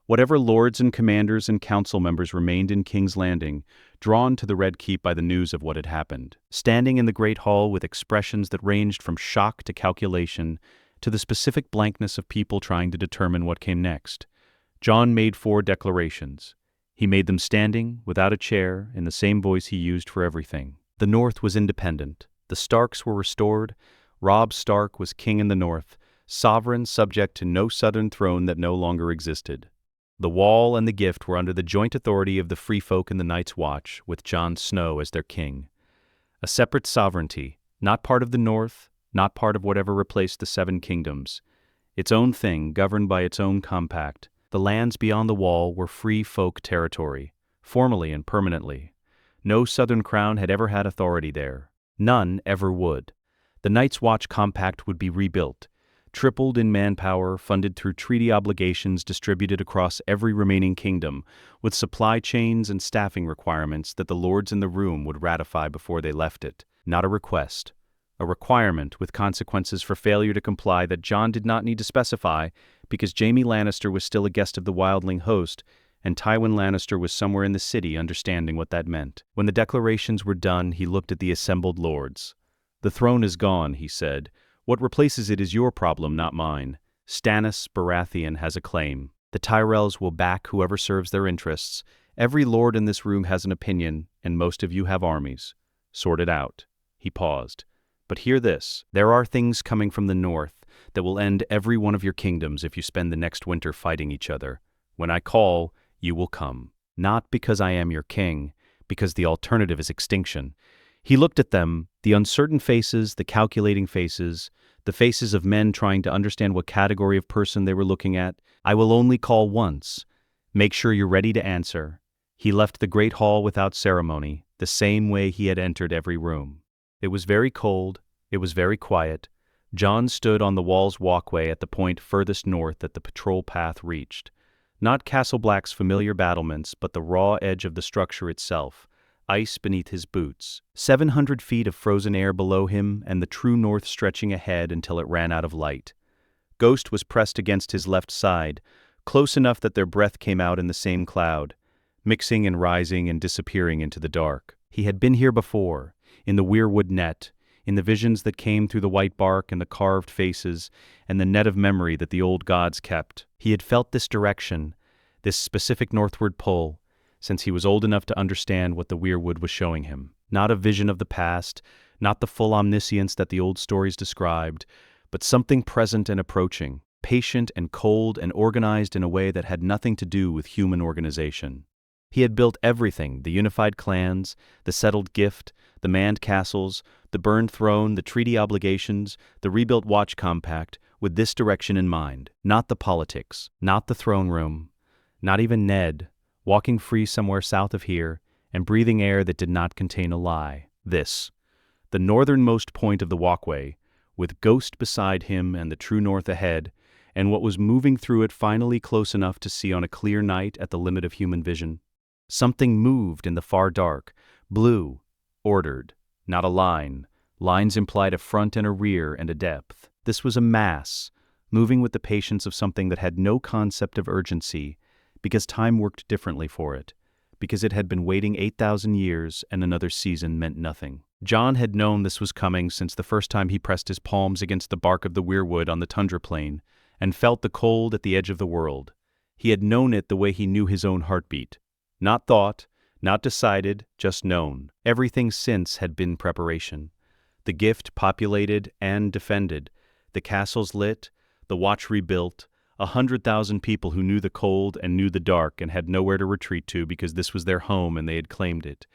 Whatever lords and commanders and council members remained in King's Landing, drawn to the Red Keep by the news of what had happened, standing in the great hall with expressions that ranged from shock to calculation to the specific blankness of people trying to determine what came next. Jon made 4 declarations. He made them standing, without a chair, in the same voice he used for everything. The North was independent. The Starks were restored. Robb Stark was king in the North, sovereign, subject to no southern throne that no longer existed. The Wall and the Gift were under the joint authority of the Free Folk in the Night's Watch, with Jon Snow as their king. A separate sovereignty, not part of the North, not part of whatever replaced the 7 kingdoms. Its own thing, governed by its own compact. The lands beyond the Wall were Free Folk territory, formally and permanently. No Southern crown had ever had authority there. None ever would. The Night's Watch compact would be rebuilt, tripled in manpower, funded through treaty obligations distributed across every remaining kingdom, with supply chains and staffing requirements that the lords in the room would ratify before they left it. Not a request. A requirement with consequences for failure to comply that Jon did not need to specify, because Jaime Lannister was still a guest of the wildling host, and Tywin Lannister was somewhere in the city understanding what that meant. When the declarations were done, he looked at the assembled lords. "The throne is gone," he said. "What replaces it is your problem, not mine. Stannis Baratheon has a claim. The Tyrells will back whoever serves their interests. Every lord in this room has an opinion, and most of you have armies. Sort it out." He paused. "But hear this. There are things coming from the north that will end every one of your kingdoms if you spend the next winter fighting each other. When I call, you will come. Not because I am your king, because the alternative is extinction." He looked at them, the uncertain faces, the calculating faces, the faces of men trying to understand what category of person they were looking at. "I will only call once. Make sure you're ready to answer." He left the great hall without ceremony, the same way he had entered every room. It was very cold. It was very quiet. Jon stood on the wall's walkway at the point furthest north that the patrol path reached. Not Castle Black's familiar battlements, but the raw edge of the structure itself. Ice beneath his boots. 700 feet of frozen air below him, and the true north stretching ahead until it ran out of light. Ghost was pressed against his left side, close enough that their breath came out in the same cloud, mixing and rising and disappearing into the dark. He had been here before, in the weirwood net, in the visions that came through the white bark and the carved faces, and the net of memory that the old gods kept. He had felt this direction, this specific northward pull, since he was old enough to understand what the weirwood was showing him. Not a vision of the past, not the full omniscience that the old stories described, but something present and approaching, patient and cold and organized in a way that had nothing to do with human organization. He had built everything, the unified clans, the settled gift, the manned castles, the burned throne, the treaty obligations, the rebuilt watch compact, with this direction in mind. Not the politics, not the throne room, not even Ned, walking free somewhere south of here, and breathing air that did not contain a lie. This. the northernmost point of the walkway, with Ghost beside him and the true north ahead, and what was moving through it finally close enough to see on a clear night at the limit of human vision. Something moved in the far dark, blue, ordered, not a line. Lines implied a front and a rear and a depth. This was a mass, moving with the patience of something that had no concept of urgency, because time worked differently for it, because it had been waiting 8,000 years and another season meant nothing. Jon had known this was coming since the first time he pressed his palms against the bark of the weirwood on the tundra plain and felt the cold at the edge of the world. He had known it the way he knew his own heartbeat. Not thought, not decided, just known. Everything since had been preparation. The gift populated and defended, the castles lit, the watch rebuilt, 100,000 people who knew the cold and knew the dark and had nowhere to retreat to because this was their home and they had claimed it.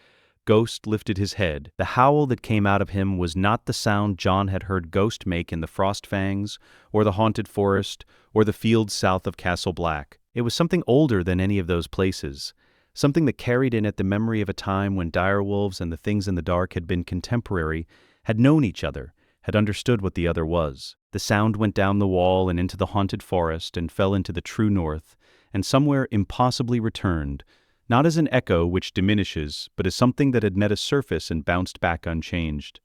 Ghost lifted his head. The howl that came out of him was not the sound Jon had heard Ghost make in the Frostfangs, or the Haunted Forest, or the fields south of Castle Black. It was something older than any of those places, something that carried in it the memory of a time when direwolves and the things in the dark had been contemporary, had known each other, had understood what the other was. The sound went down the wall and into the haunted forest and fell into the true north, and somewhere impossibly returned, not as an echo which diminishes, but as something that had met a surface and bounced back unchanged.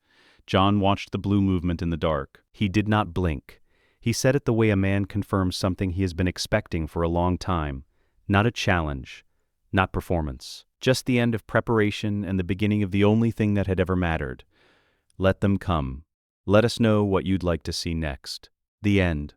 Jon watched the blue movement in the dark. He did not blink. He said it the way a man confirms something he has been expecting for a long time. Not a challenge, not performance. Just the end of preparation and the beginning of the only thing that had ever mattered. Let them come. Let us know what you'd like to see next. The end.